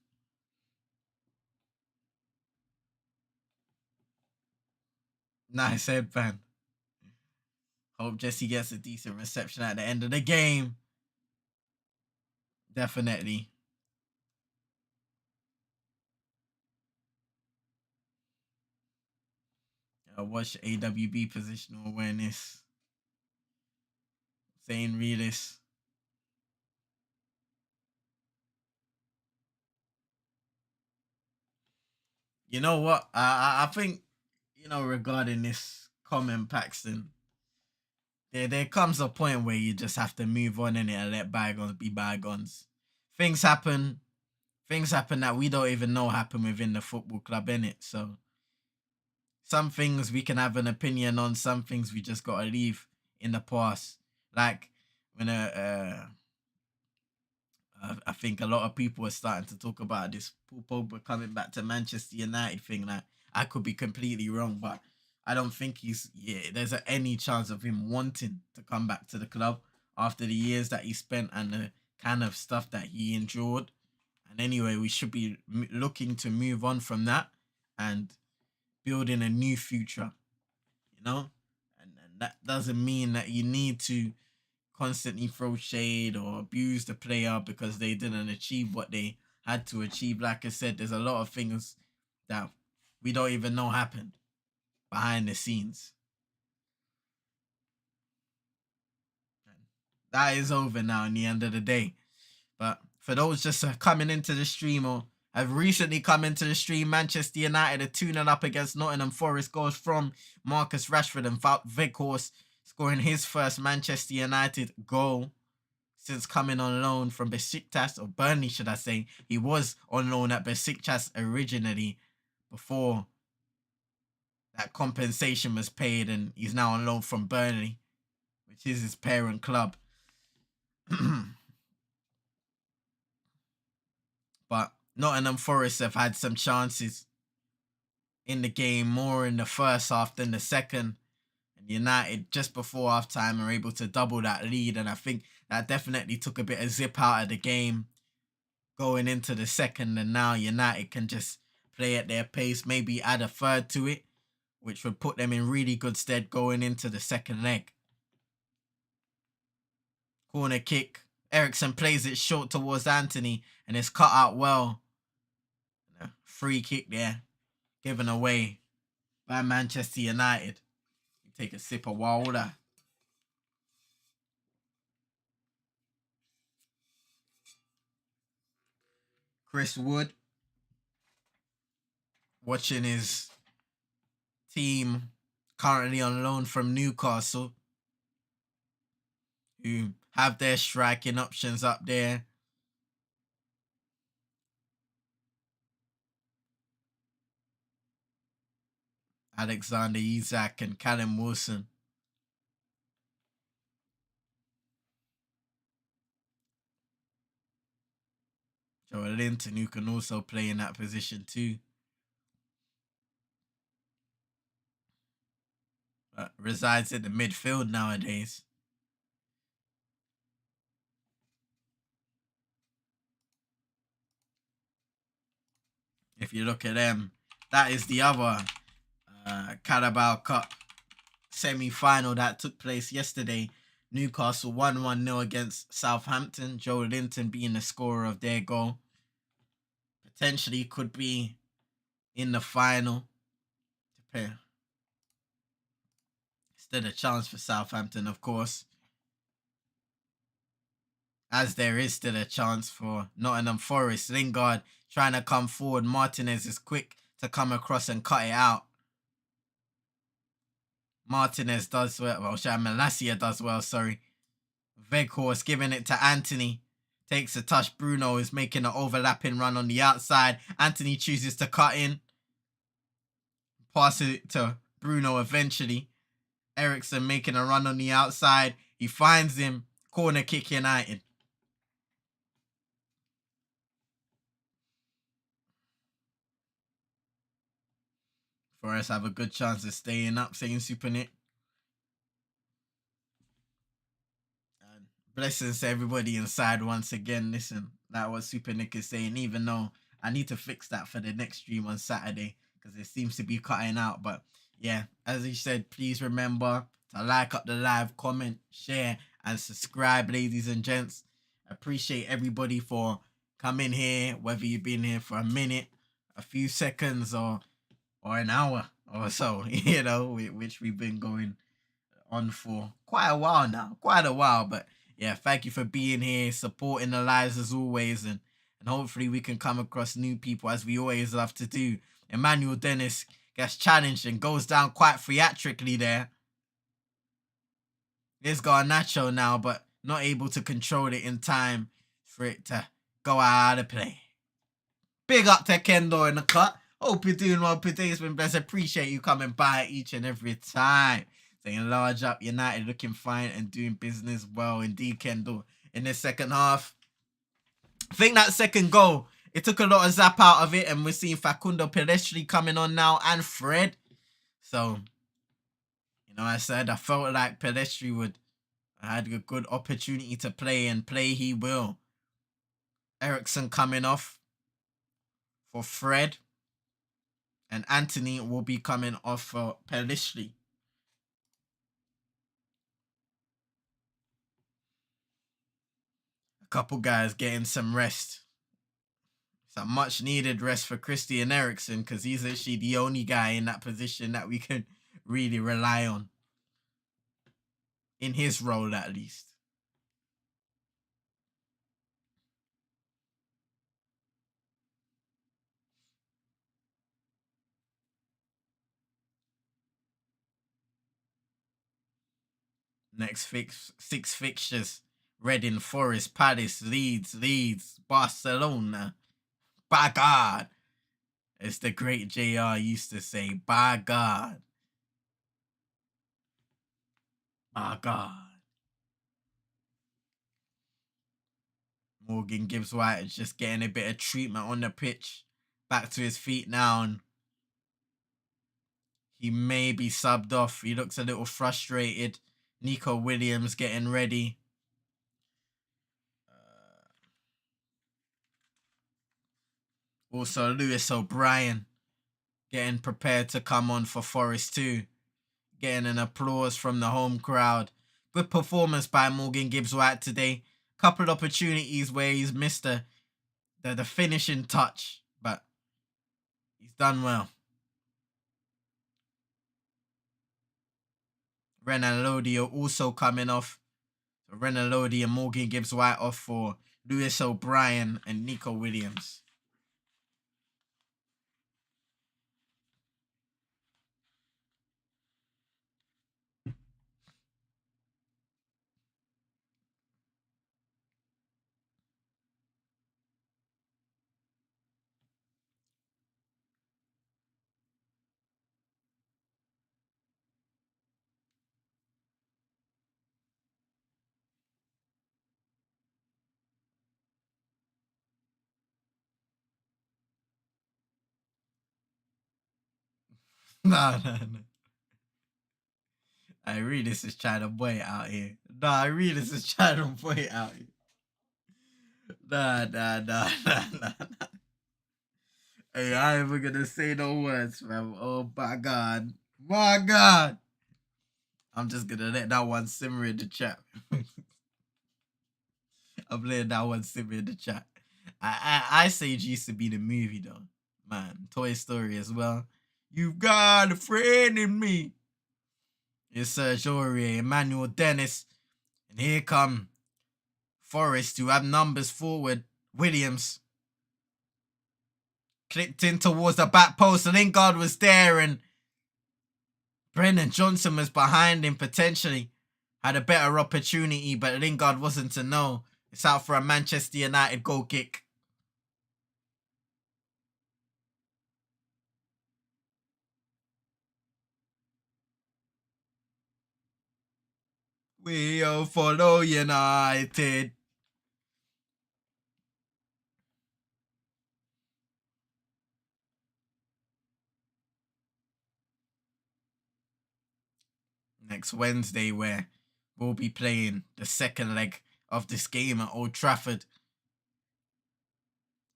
Speaker 1: Nice headband. Hope Jesse gets a decent reception at the end of the game. Definitely. Watch AWB positional awareness. Saying realist. You know what? I think, regarding this comment, Paxton, there comes a point where you just have to move on in it and let bygones be bygones. Things happen. Things happen that we don't even know happen within the football club, innit? So some things we can have an opinion on, some things we just gotta leave in the past. Like when I think a lot of people are starting to talk about this Paul Pogba coming back to Manchester United thing. Like, I could be completely wrong, but I don't think there's any chance of him wanting to come back to the club after the years that he spent and the kind of stuff that he endured. And anyway, we should be looking to move on from that and building a new future, and that doesn't mean that you need to constantly throw shade or abuse the player because they didn't achieve what they had to achieve. Like I said, there's a lot of things that we don't even know happened behind the scenes. That is over now in the end of the day. But for those just coming into the stream or have recently come into the stream, Manchester United are 2-0 up against Nottingham Forest. Goals from Marcus Rashford and Wout Weghorst scoring his first Manchester United goal since coming on loan from Besiktas, or Burnley, should I say. He was on loan at Besiktas originally before that compensation was paid, and he's now on loan from Burnley. which is his parent club. But Nottingham Forest have had some chances in the game, more in the first half than the second. And United, just before half time, are able to double that lead. And I think that definitely took a bit of zip out of the game going into the second. And now United can just play at their pace, maybe add a third to it, which would put them in really good stead going into the second leg. Corner kick. Ericsson plays it short towards Anthony and it's cut out well. Free kick there, given away by Manchester United. Take a sip of water. Chris Wood watching his team currently on loan from Newcastle, who have their striking options up there. Alexander Isak and Callum Wilson. Joel Linton, who can also play in that position too. But resides in the midfield nowadays. If you look at them, that is the other Carabao Cup semi-final that took place yesterday. Newcastle won 1-0 against Southampton. Joel Linton being the scorer of their goal. Potentially could be in the final. Still a chance for Southampton, of course. As there is still a chance for Nottingham Forest. Lingard trying to come forward. Martinez is quick to come across and cut it out. Martinez does well. Well, Malacia does well, sorry. Weghorst giving it to Anthony. Takes a touch. Bruno is making an overlapping run on the outside. Anthony chooses to cut in. Pass it to Bruno eventually. Ericsson making a run on the outside. He finds him. Corner kick United. Forest have a good chance of staying up, saying Super Nick. And blessings to everybody inside once again. Listen, that was Super Nick is saying, even though I need to fix that for the next stream on Saturday because it seems to be cutting out. But yeah, as he said, please remember to like up the live, comment, share, and subscribe, ladies and gents. Appreciate everybody for coming here, whether you've been here for a minute, a few seconds, or an hour or so, you know, which we've been going on for quite a while now. But yeah, thank you for being here, supporting the lives as always, and hopefully we can come across new people as we always love to do. Emmanuel Dennis gets challenged and goes down quite theatrically there. He's got a Nacho now, but not able to control it in time for it to go out of play. Big up to Kendo in the cut. Hope you're doing well. Today's been blessed. Appreciate you coming by each and every time. Saying large up, United looking fine and doing business well. Indeed, Kendall. In the second half, I think that second goal, it took a lot of zap out of it. And we're seeing Facundo Pelestri coming on now and Fred. So, you know, I felt like Pelestri would had a good opportunity to play, and play he will. Ericsson coming off for Fred. And Anthony will be coming off for Pelistri. A couple guys getting some rest. Some much needed rest for Christian Eriksen because he's actually the only guy in that position that we can really rely on. In his role, at least. Next six fixtures. Reading, Forest, Palace, Leeds, Barcelona. By God. As the great JR used to say, by God. By God. Morgan Gibbs White is just getting a bit of treatment on the pitch. Back to his feet now, and he may be subbed off. He looks a little frustrated. Nico Williams getting ready. Also, Lewis O'Brien getting prepared to come on for Forest too. Getting an applause from the home crowd. Good performance by Morgan Gibbs White today. Couple of opportunities where he's missed the finishing touch, but he's done well. Renan Lodi also coming off. So Renan Lodi and Morgan Gibbs White off for Lewis O'Brien and Nico Williams. No. I read this is trying to boy out here. I read this is trying to boy out here. Nah. Hey, I ain't even gonna say no words, fam. Oh my god. My god. I'm just gonna let that one simmer in the chat. I'm letting that one simmer in the chat. I say it used to be the movie though. Man, Toy Story as well. You've got a friend in me. It's Serge Aurier, Emmanuel Dennis. And here come Forest, who have numbers forward. Williams. Clipped in towards the back post. Lingard was there and Brennan Johnson was behind him potentially. Had a better opportunity, but Lingard wasn't to know. It's out for a Manchester United goal kick. We'll follow United. Next Wednesday, where we'll be playing the second leg of this game at Old Trafford.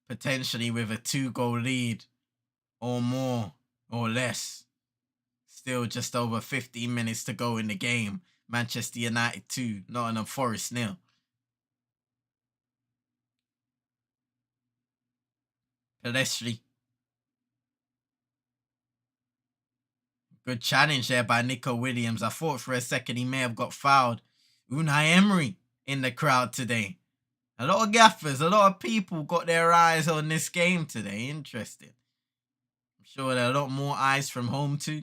Speaker 1: Potentially with a 2-goal lead or more or less. Still just over 15 minutes to go in the game. Manchester United 2, Nottingham Forest 0. Pelestri. Good challenge there by Nico Williams. I thought for a second he may have got fouled. Unai Emery in the crowd today. A lot of gaffers, a lot of people got their eyes on this game today. Interesting. I'm sure there are a lot more eyes from home too.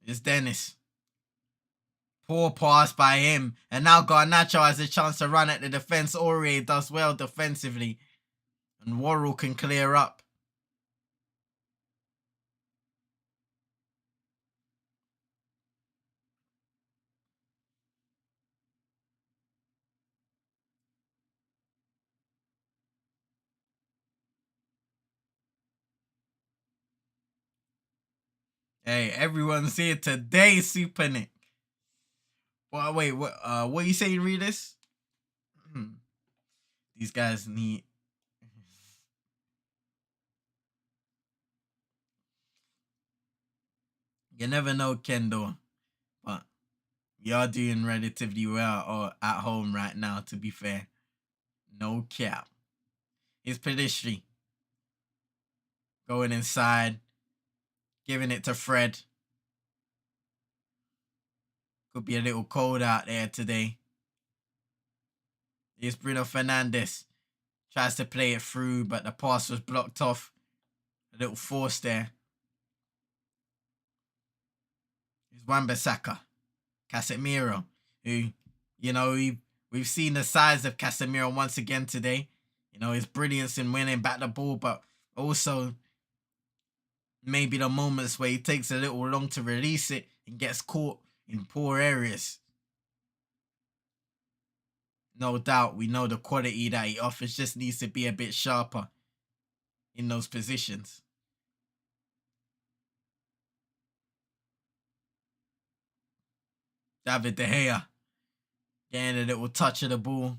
Speaker 1: It's Dennis. Poor pass by him. And now Garnacho has a chance to run at the defence. Aurier does well defensively. And Worrell can clear up. Hey, everyone's here today, Super Nick. Well, wait, what are you saying, Readers? These guys need... You never know, Kendo. But we are doing relatively well at home right now, to be fair. No cap. Here's Pelistri. Going inside. Giving it to Fred. Could be a little cold out there today. Here's Bruno Fernandes. Tries to play it through, but the pass was blocked off. A little force there. Here's Wan-Bissaka. Casemiro, who, you know, we've seen the size of Casemiro once again today. You know, his brilliance in winning back the ball, but also maybe the moments where he takes a little long to release it and gets caught in poor areas. no doubt, we know the quality that he offers just needs to be a bit sharper in those positions. David De Gea getting a little touch of the ball.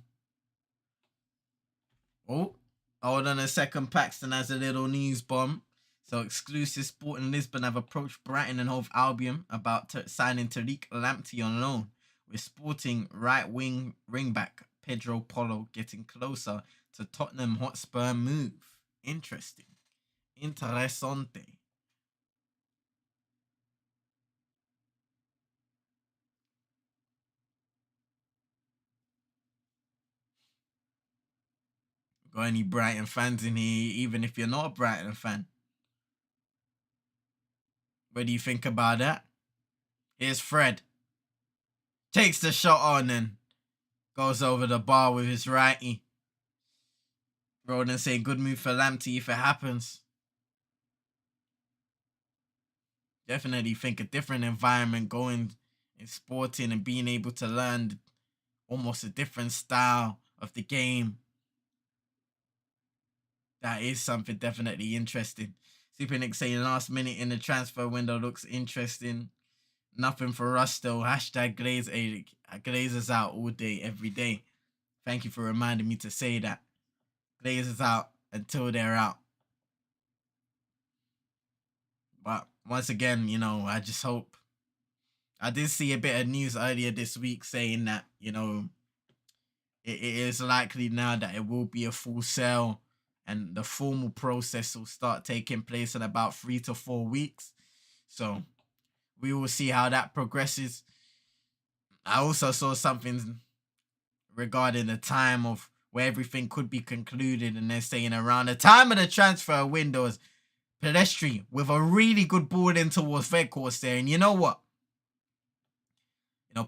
Speaker 1: Oh, hold on a second. Paxton has a little news bomb. So, exclusive Sporting Lisbon have approached Brighton and Hove Albion about signing Tariq Lamptey on loan, with Sporting right wing ringback Pedro Porro getting closer to Tottenham Hotspur move. Interesting. Interessante. Got any Brighton fans in here, even if you're not a Brighton fan? What do you think about that? Here's Fred. Takes the shot on and goes over the bar with his righty. Roden saying good move for Lamptey if it happens. Definitely think a different environment going in Sporting and being able to learn almost a different style of the game. That is something definitely interesting. Super Nick saying last minute in the transfer window looks interesting. Nothing for us though. Hashtag Glazers out all day, every day. Thank you for reminding me to say that. Glazers out until they're out. But once again, I just hope. I did see a bit of news earlier this week saying that, it is likely now that it will be a full sale and the formal process will start taking place in about 3 to 4 weeks. So we will see how that progresses. I also saw something regarding the time of where everything could be concluded, and they're saying around the time of the transfer windows, Pedestri with a really good ball in towards Veghorst there. And you know what?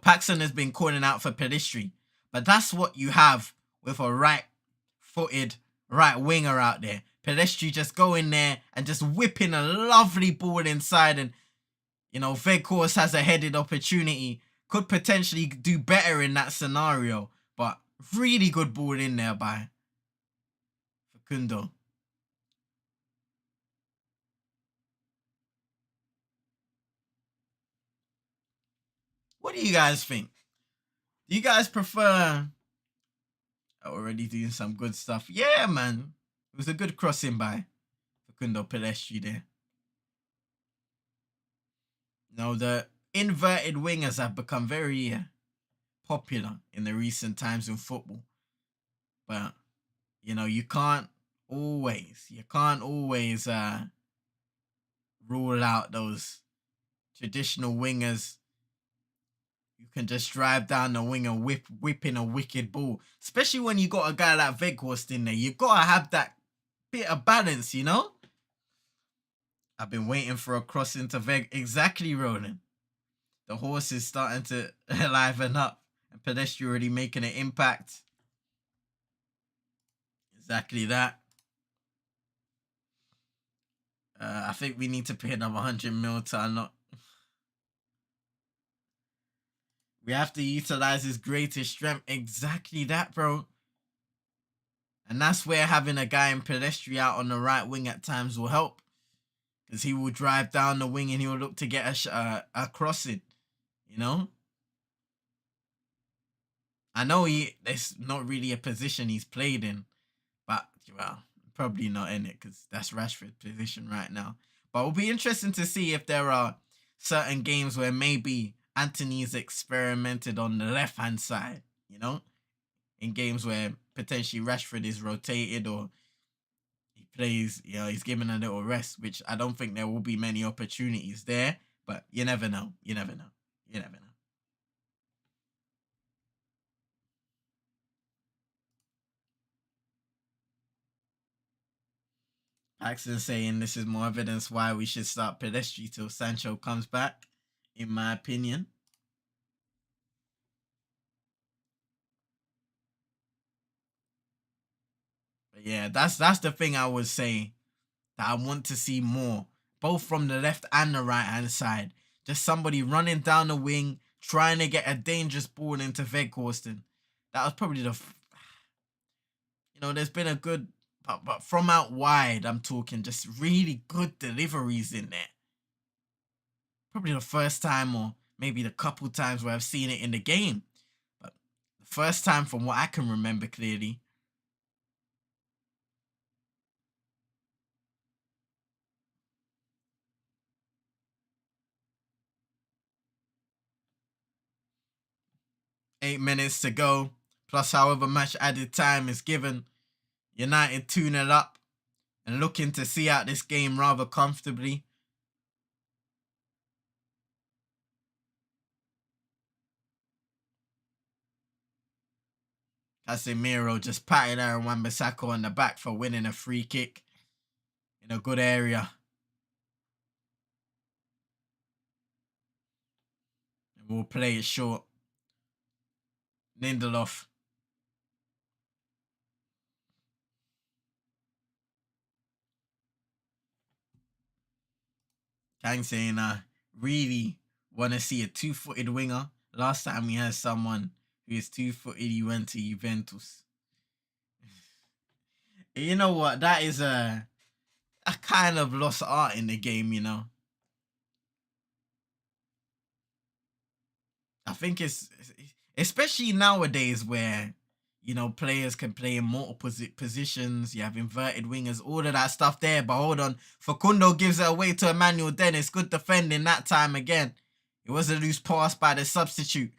Speaker 1: Paxson has been calling out for Pedestri, but that's what you have with a right-footed right winger out there. Pedestri just going there and just whipping a lovely ball inside, and Veghorst has a headed opportunity, could potentially do better in that scenario, but really good ball in there by Facundo. What do you guys think? Do you guys prefer already doing some good stuff? Yeah, man. It was a good crossing by Facundo Pedestri there. The inverted wingers have become very popular in the recent times in football. But, you can't always rule out those traditional wingers. You can just drive down the wing and whipping a wicked ball. Especially when you got a guy like Veghorst in there. You got to have that bit of balance, I've been waiting for a cross into Veg. Exactly, Ronan. The horse is starting to liven up. And Pedestri already making an impact. Exactly that. I think we need to pay another 100 mil to unlock. We have to utilize his greatest strength. Exactly that, bro. And that's where having a guy in Pedestri out on the right wing at times will help. Because he will drive down the wing and he will look to get a crossing. I know there's not really a position he's played in. But, well, probably not in it because that's Rashford's position right now. But it'll be interesting to see if there are certain games where maybe Anthony's experimented on the left-hand side, in games where potentially Rashford is rotated or he plays, he's given a little rest, which I don't think there will be many opportunities there, but you never know. You never know. Paxton saying this is more evidence why we should start Pedestri till Sancho comes back, in my opinion. But yeah, that's the thing I would say that I want to see more, both from the left and the right hand side. Just somebody running down the wing, trying to get a dangerous ball into Veghorst. That was probably there's been a good, but from out wide, I'm talking just really good deliveries in there. Probably the first time, or maybe the couple times where I've seen it in the game. But the first time from what I can remember clearly. Eight minutes to go, plus however much added time is given. United 2-0 up and looking to see out this game rather comfortably. Casemiro just patted Aaron Wan-Bissaka on the back for winning a free kick in a good area. And we'll play it short. Lindelof. Kang saying, I really want to see a two-footed winger. Last time we had someone who is two-footed, he went to Juventus. You know what? That is a kind of lost art in the game, I think it's especially nowadays where players can play in multiple positions. You have inverted wingers, all of that stuff there. But hold on, Facundo gives it away to Emmanuel Dennis. Good defending that time again. It was a loose pass by the substitute.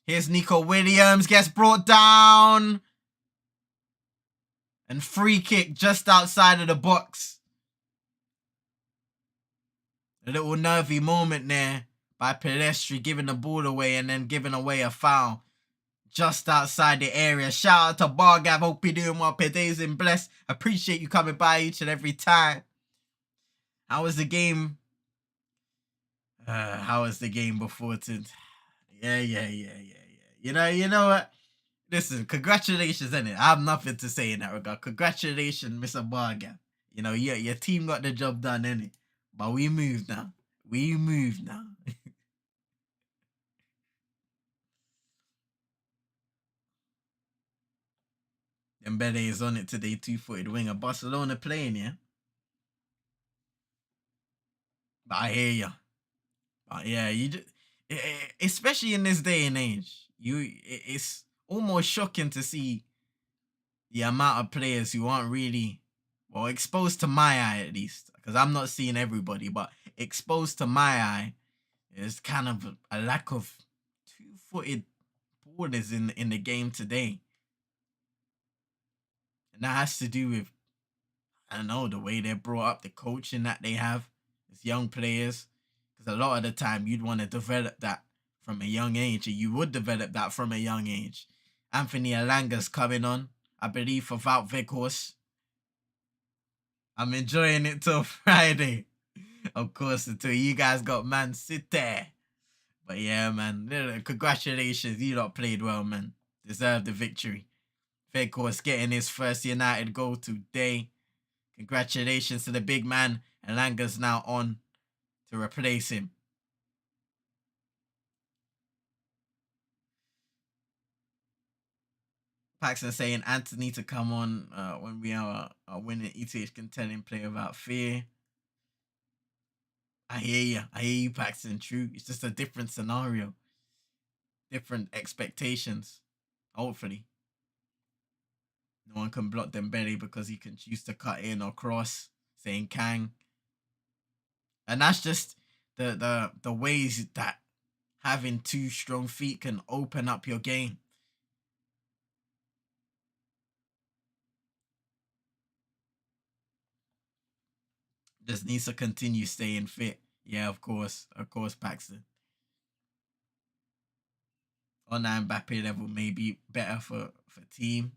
Speaker 1: Here's Nico Williams, gets brought down. And free kick just outside of the box. A little nervy moment there by Pelestri, giving the ball away and then giving away a foul just outside the area. Shout out to Bargav. Hope you're doing well. Pedays and blessed. Appreciate you coming by each and every time. How was the game? How was the game before? Yeah. You know what? Listen, congratulations, innit? I have nothing to say in that regard. Congratulations, Mr. Bargav. Your team got the job done, innit? But we moved now. Dembele is on it today, two-footed winger. Barcelona playing, yeah? But I hear ya. But yeah, you just, especially in this day and age, it's almost shocking to see the amount of players who aren't really, well, exposed to my eye at least, because I'm not seeing everybody, but exposed to my eye, there's kind of a lack of two-footed ballers in the game today. And that has to do with, I don't know, the way they're brought up, the coaching that they have as young players. Because a lot of the time, you'd want to develop that from a young age, or you would develop that from a young age. Anthony Alanga's coming on, I believe, for Wout Weghorst. I'm enjoying it till Friday. Of course, until you guys got Man City. But yeah, man, congratulations. You lot played well, man. Deserved the victory. Weghorst getting his first United goal today. Congratulations to the big man. Elanga's now on to replace him. Paxton saying Anthony to come on when we are winning ETH can tell him play without fear. I hear you, Paxton. True. It's just a different scenario. Different expectations. Hopefully. No one can block Dembele because he can choose to cut in or cross, saying Kang. And that's just the ways that having two strong feet can open up your game. Just needs to continue staying fit. Yeah, of course, Paxton. On that Mbappe level, maybe better for team.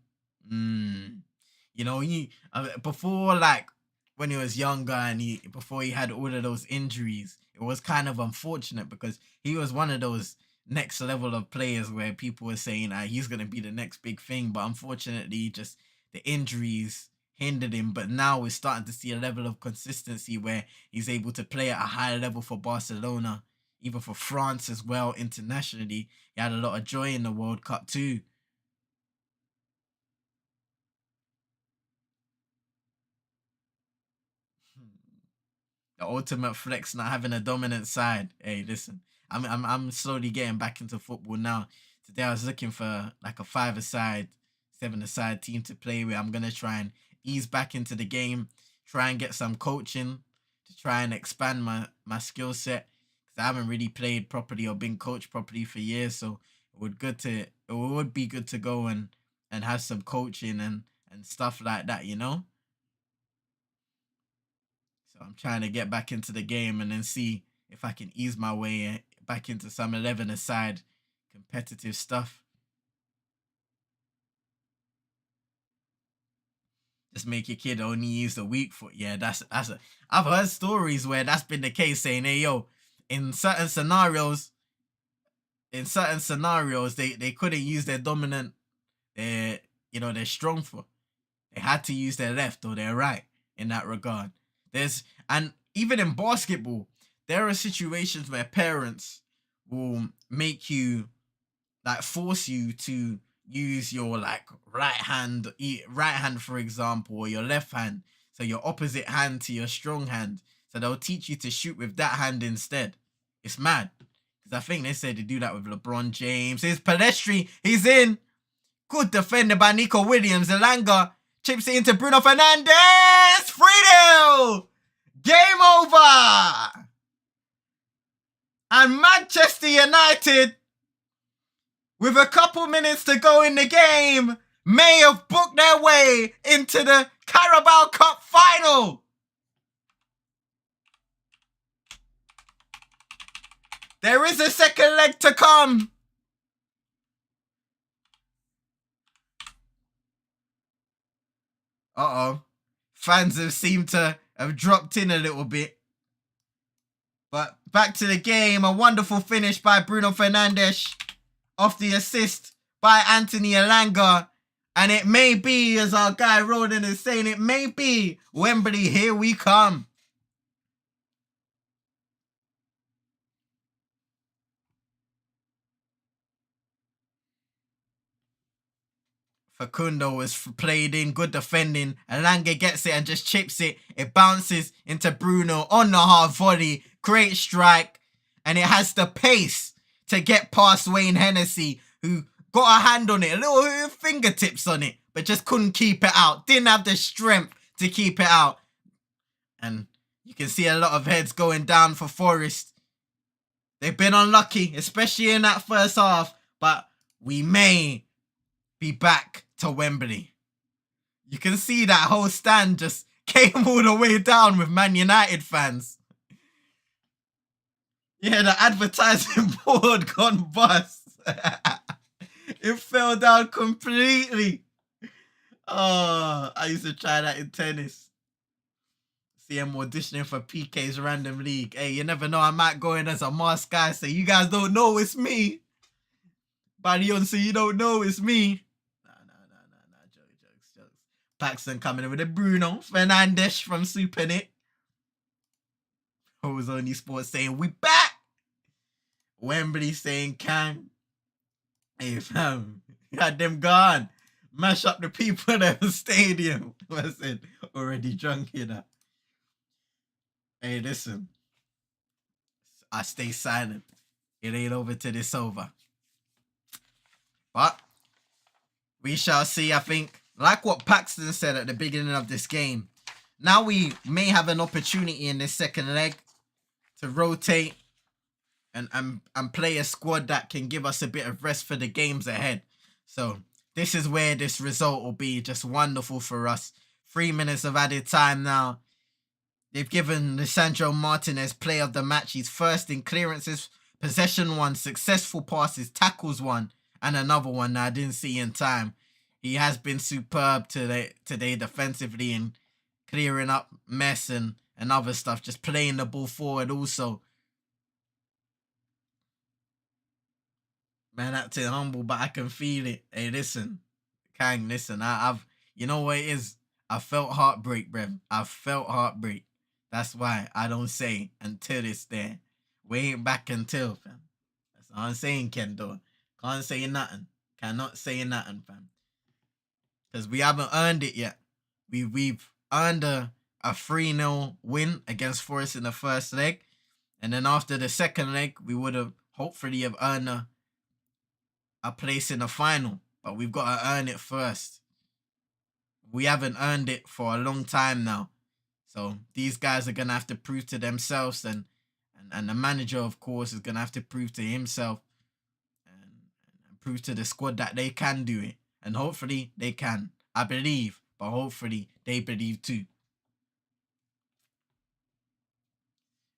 Speaker 1: Before, like, when he was younger and before he had all of those injuries, it was kind of unfortunate because he was one of those next level of players where people were saying he's gonna be the next big thing, but unfortunately, just the injuries hindered him. But now we're starting to see a level of consistency where he's able to play at a higher level for Barcelona, even for France as well internationally. He had a lot of joy in the World Cup too. The ultimate flex, not having a dominant side. Hey, listen, I'm slowly getting back into football now. Today I was looking for like a 5-a-side, 7-a-side team to play with. I'm gonna try and ease back into the game, try and get some coaching to try and expand my skill set because I haven't really played properly or been coached properly for years. So it would be good to go and have some coaching and stuff like that, you know. So I'm trying to get back into the game and then see if I can ease my way back into some 11-a-side competitive stuff. Just make your kid only use the weak foot. Yeah, I've heard stories where that's been the case, saying, hey yo, in certain scenarios, they couldn't use their dominant, their strong foot. They had to use their left or their right in that regard. And even in basketball, there are situations where parents will make you, like, force you to use your like right hand, for example, or your left hand. So your opposite hand to your strong hand. So they'll teach you to shoot with that hand instead. It's mad. Because I think they said to do that with LeBron James. Here's Pedestri. He's in. Good defender by Nico Williams. Elanga chips it into Bruno Fernandes. 3-0. Game over. And Manchester United, with a couple minutes to go in the game, may have booked their way into the Carabao Cup final. There is a second leg to come. Uh-oh. Fans have seemed to have dropped in a little bit. But back to the game. A wonderful finish by Bruno Fernandes off the assist by Anthony Elanga. And it may be, as our guy Roden is saying, it may be Wembley, here we come. Facundo was played in, good defending. Elanga gets it and just chips it. It bounces into Bruno on the hard volley. Great strike. And it has the pace to get past Wayne Hennessy, who got a hand on it, a little fingertips on it, but just couldn't keep it out. Didn't have the strength to keep it out. And you can see a lot of heads going down for Forest. They've been unlucky, especially in that first half, but we may be back to Wembley. You can see that whole stand just came all the way down with Man United fans. Yeah, the advertising board gone bust. It fell down completely. Oh, I used to try that in tennis. See him auditioning for PK's random league. Hey, you never know, I might go in as a masked guy, say, you guys don't know it's me. Barry say, you don't know it's me. Nah. Jokes. Paxton coming in with a Bruno Fernandes from Supernet. Who's Only Sports saying, we back. Wembley saying, Kang. Hey, fam, had them gone. Mash up the people at the stadium. I said, already drunk, you know. Hey, listen. I stay silent. It ain't over till it's over. But we shall see. I think, like what Paxton said at the beginning of this game, now we may have an opportunity in this second leg to rotate and play a squad that can give us a bit of rest for the games ahead. So this is where this result will be just wonderful for us. 3 minutes of added time now. They've given Lisandro Martinez player of the match. He's first in clearances, possession 1, successful passes, tackles 1, and another one that I didn't see in time. He has been superb today defensively and clearing up mess and other stuff, just playing the ball forward also. Man, acting humble, but I can feel it. Hey, listen, Kang, listen, I've, you know what it is? I felt heartbreak, bruv. I felt heartbreak. That's why I don't say until it's there. We ain't back until, fam. That's all I'm saying, Kendo. Can't say nothing. Cannot say nothing, fam. Because we haven't earned it yet. We've earned a a 3-0 win against Forest in the first leg. And then after the second leg, we would have hopefully have earned a place in the final. But we've got to earn it first. We haven't earned it for a long time now. So these guys are going to have to prove to themselves, and the manager, of course, is going to have to prove to himself and prove to the squad that they can do it. And hopefully they can. I believe, but hopefully they believe too.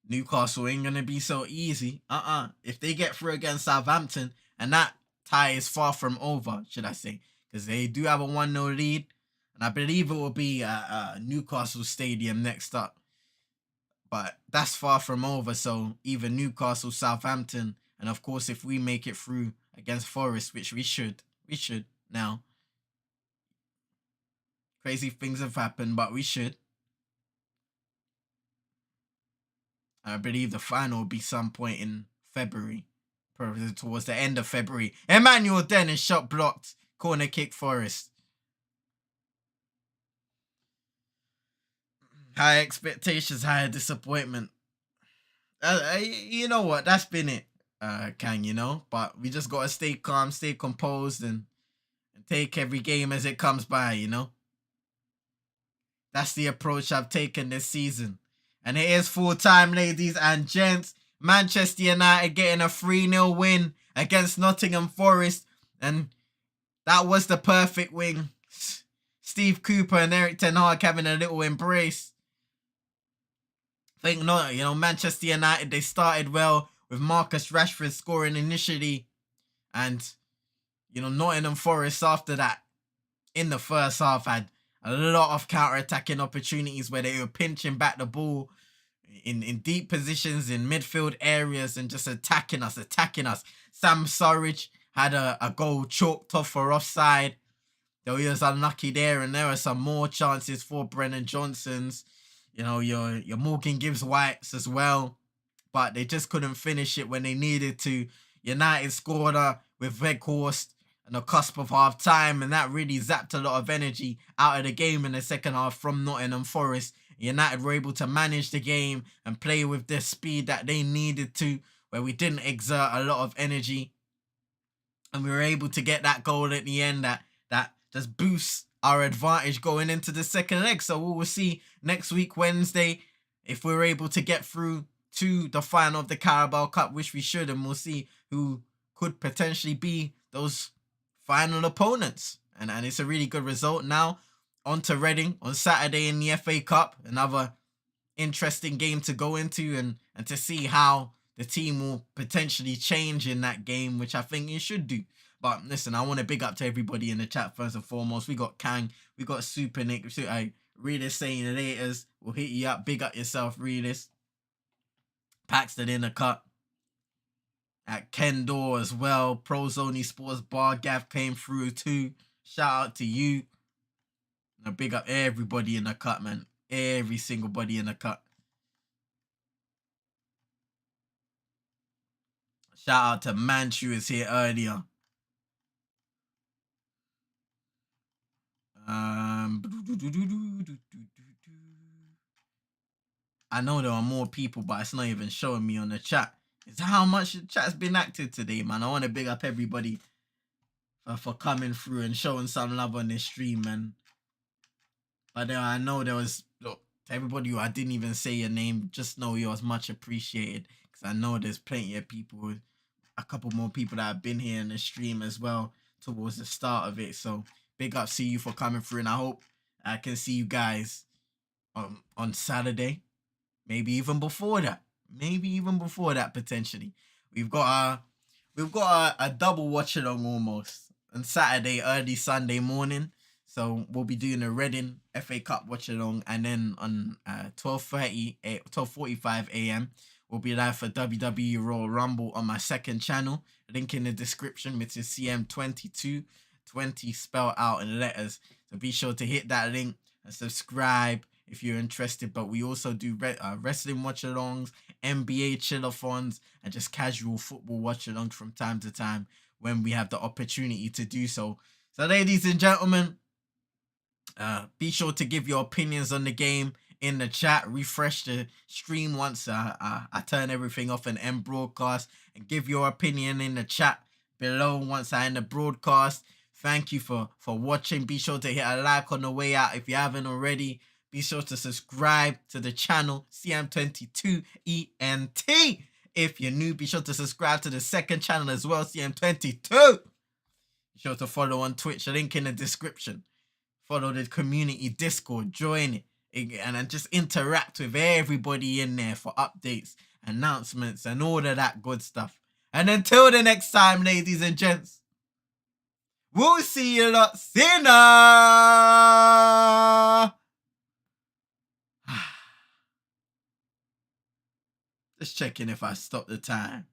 Speaker 1: Newcastle ain't going to be so easy. If they get through against Southampton, and that tie is far from over, should I say, because they do have a 1-0 lead, and I believe it will be Newcastle Stadium next up. But that's far from over, so either Newcastle, Southampton, and of course if we make it through against Forest, which we should now. Crazy things have happened, but we should. I believe the final will be some point in February, probably towards the end of February. Emmanuel Dennis shot blocked, corner kick Forest. High expectations, higher disappointment. You know what? That's been it, Kang, you know? But we just got to stay calm, stay composed, and take every game as it comes by, you know? That's the approach I've taken this season. And it is full time, ladies and gents. Manchester United getting a 3-0 win against Nottingham Forest. And that was the perfect win. Steve Cooper and Eric Ten Hag having a little embrace. I think not, you know, Manchester United, they started well with Marcus Rashford scoring initially. And, you know, Nottingham Forest after that, in the first half, had a lot of counter-attacking opportunities where they were pinching back the ball in deep positions in midfield areas and just attacking us. Sam Surridge had a goal chalked off for offside, though he was unlucky there, and there are some more chances for Brennan Johnson's, you know, your Morgan Gibbs-Whites as well, but they just couldn't finish it when they needed to. United scored with N.Forest on the cusp of half time, and that really zapped a lot of energy out of the game in the second half from Nottingham Forest. United were able to manage the game and play with the speed that they needed to, where we didn't exert a lot of energy, and we were able to get that goal at the end that just boosts our advantage going into the second leg. So we will see next week, Wednesday, if we're able to get through to the final of the Carabao Cup, which we should, and we'll see who could potentially be those final opponents. And it's a really good result. Now on to Reading on Saturday in the FA Cup, another interesting game to go into and to see how the team will potentially change in that game, which I think it should do. But listen, I want to big up to everybody in the chat first and foremost. We got Kang, we got Super Nick, Realist saying laters, we'll hit you up. Big up yourself, Realist. Paxton in the cut. At Kendall as well. Prozone Sports Bar Gav came through too. Shout out to you. Now big up everybody in the cut, man. Every single body in the cut. Shout out to Manchu is here earlier. I know there are more people, but it's not even showing me on the chat. It's how much the chat's been active today, man. I want to big up everybody for coming through and showing some love on this stream, man. But I know there was, look, to everybody who I didn't even say your name, just know you was much appreciated. Because I know there's plenty of people, a couple more people that have been here in the stream as well towards the start of it. So big up to you for coming through, and I hope I can see you guys on Saturday. Maybe even before that. Potentially. We've got a double watch along almost on Saturday, early Sunday morning. So we'll be doing a Reading FA Cup watch along, and then on 12:45 a.m. we'll be live for WWE Royal Rumble on my second channel. Link in the description, which is CM2220 spelled out in letters. So be sure to hit that link and subscribe if you're interested. But we also do wrestling watch-alongs, NBA chill-a-thons, and just casual football watch-alongs from time to time when we have the opportunity to do so. So ladies and gentlemen, be sure to give your opinions on the game in the chat. Refresh the stream once I turn everything off and end broadcast, and give your opinion in the chat below once I end the broadcast. Thank you for watching. Be sure to hit a like on the way out if you haven't already. Be sure to subscribe to the channel CM22ENT. If you're new, be sure to subscribe to the second channel as well, CM22. Be sure to follow on Twitch, link in the description. Follow the community Discord, join it, and then just interact with everybody in there for updates, announcements, and all of that good stuff. And until the next time, ladies and gents, we'll see you lot soon. Just checking if I stopped the time.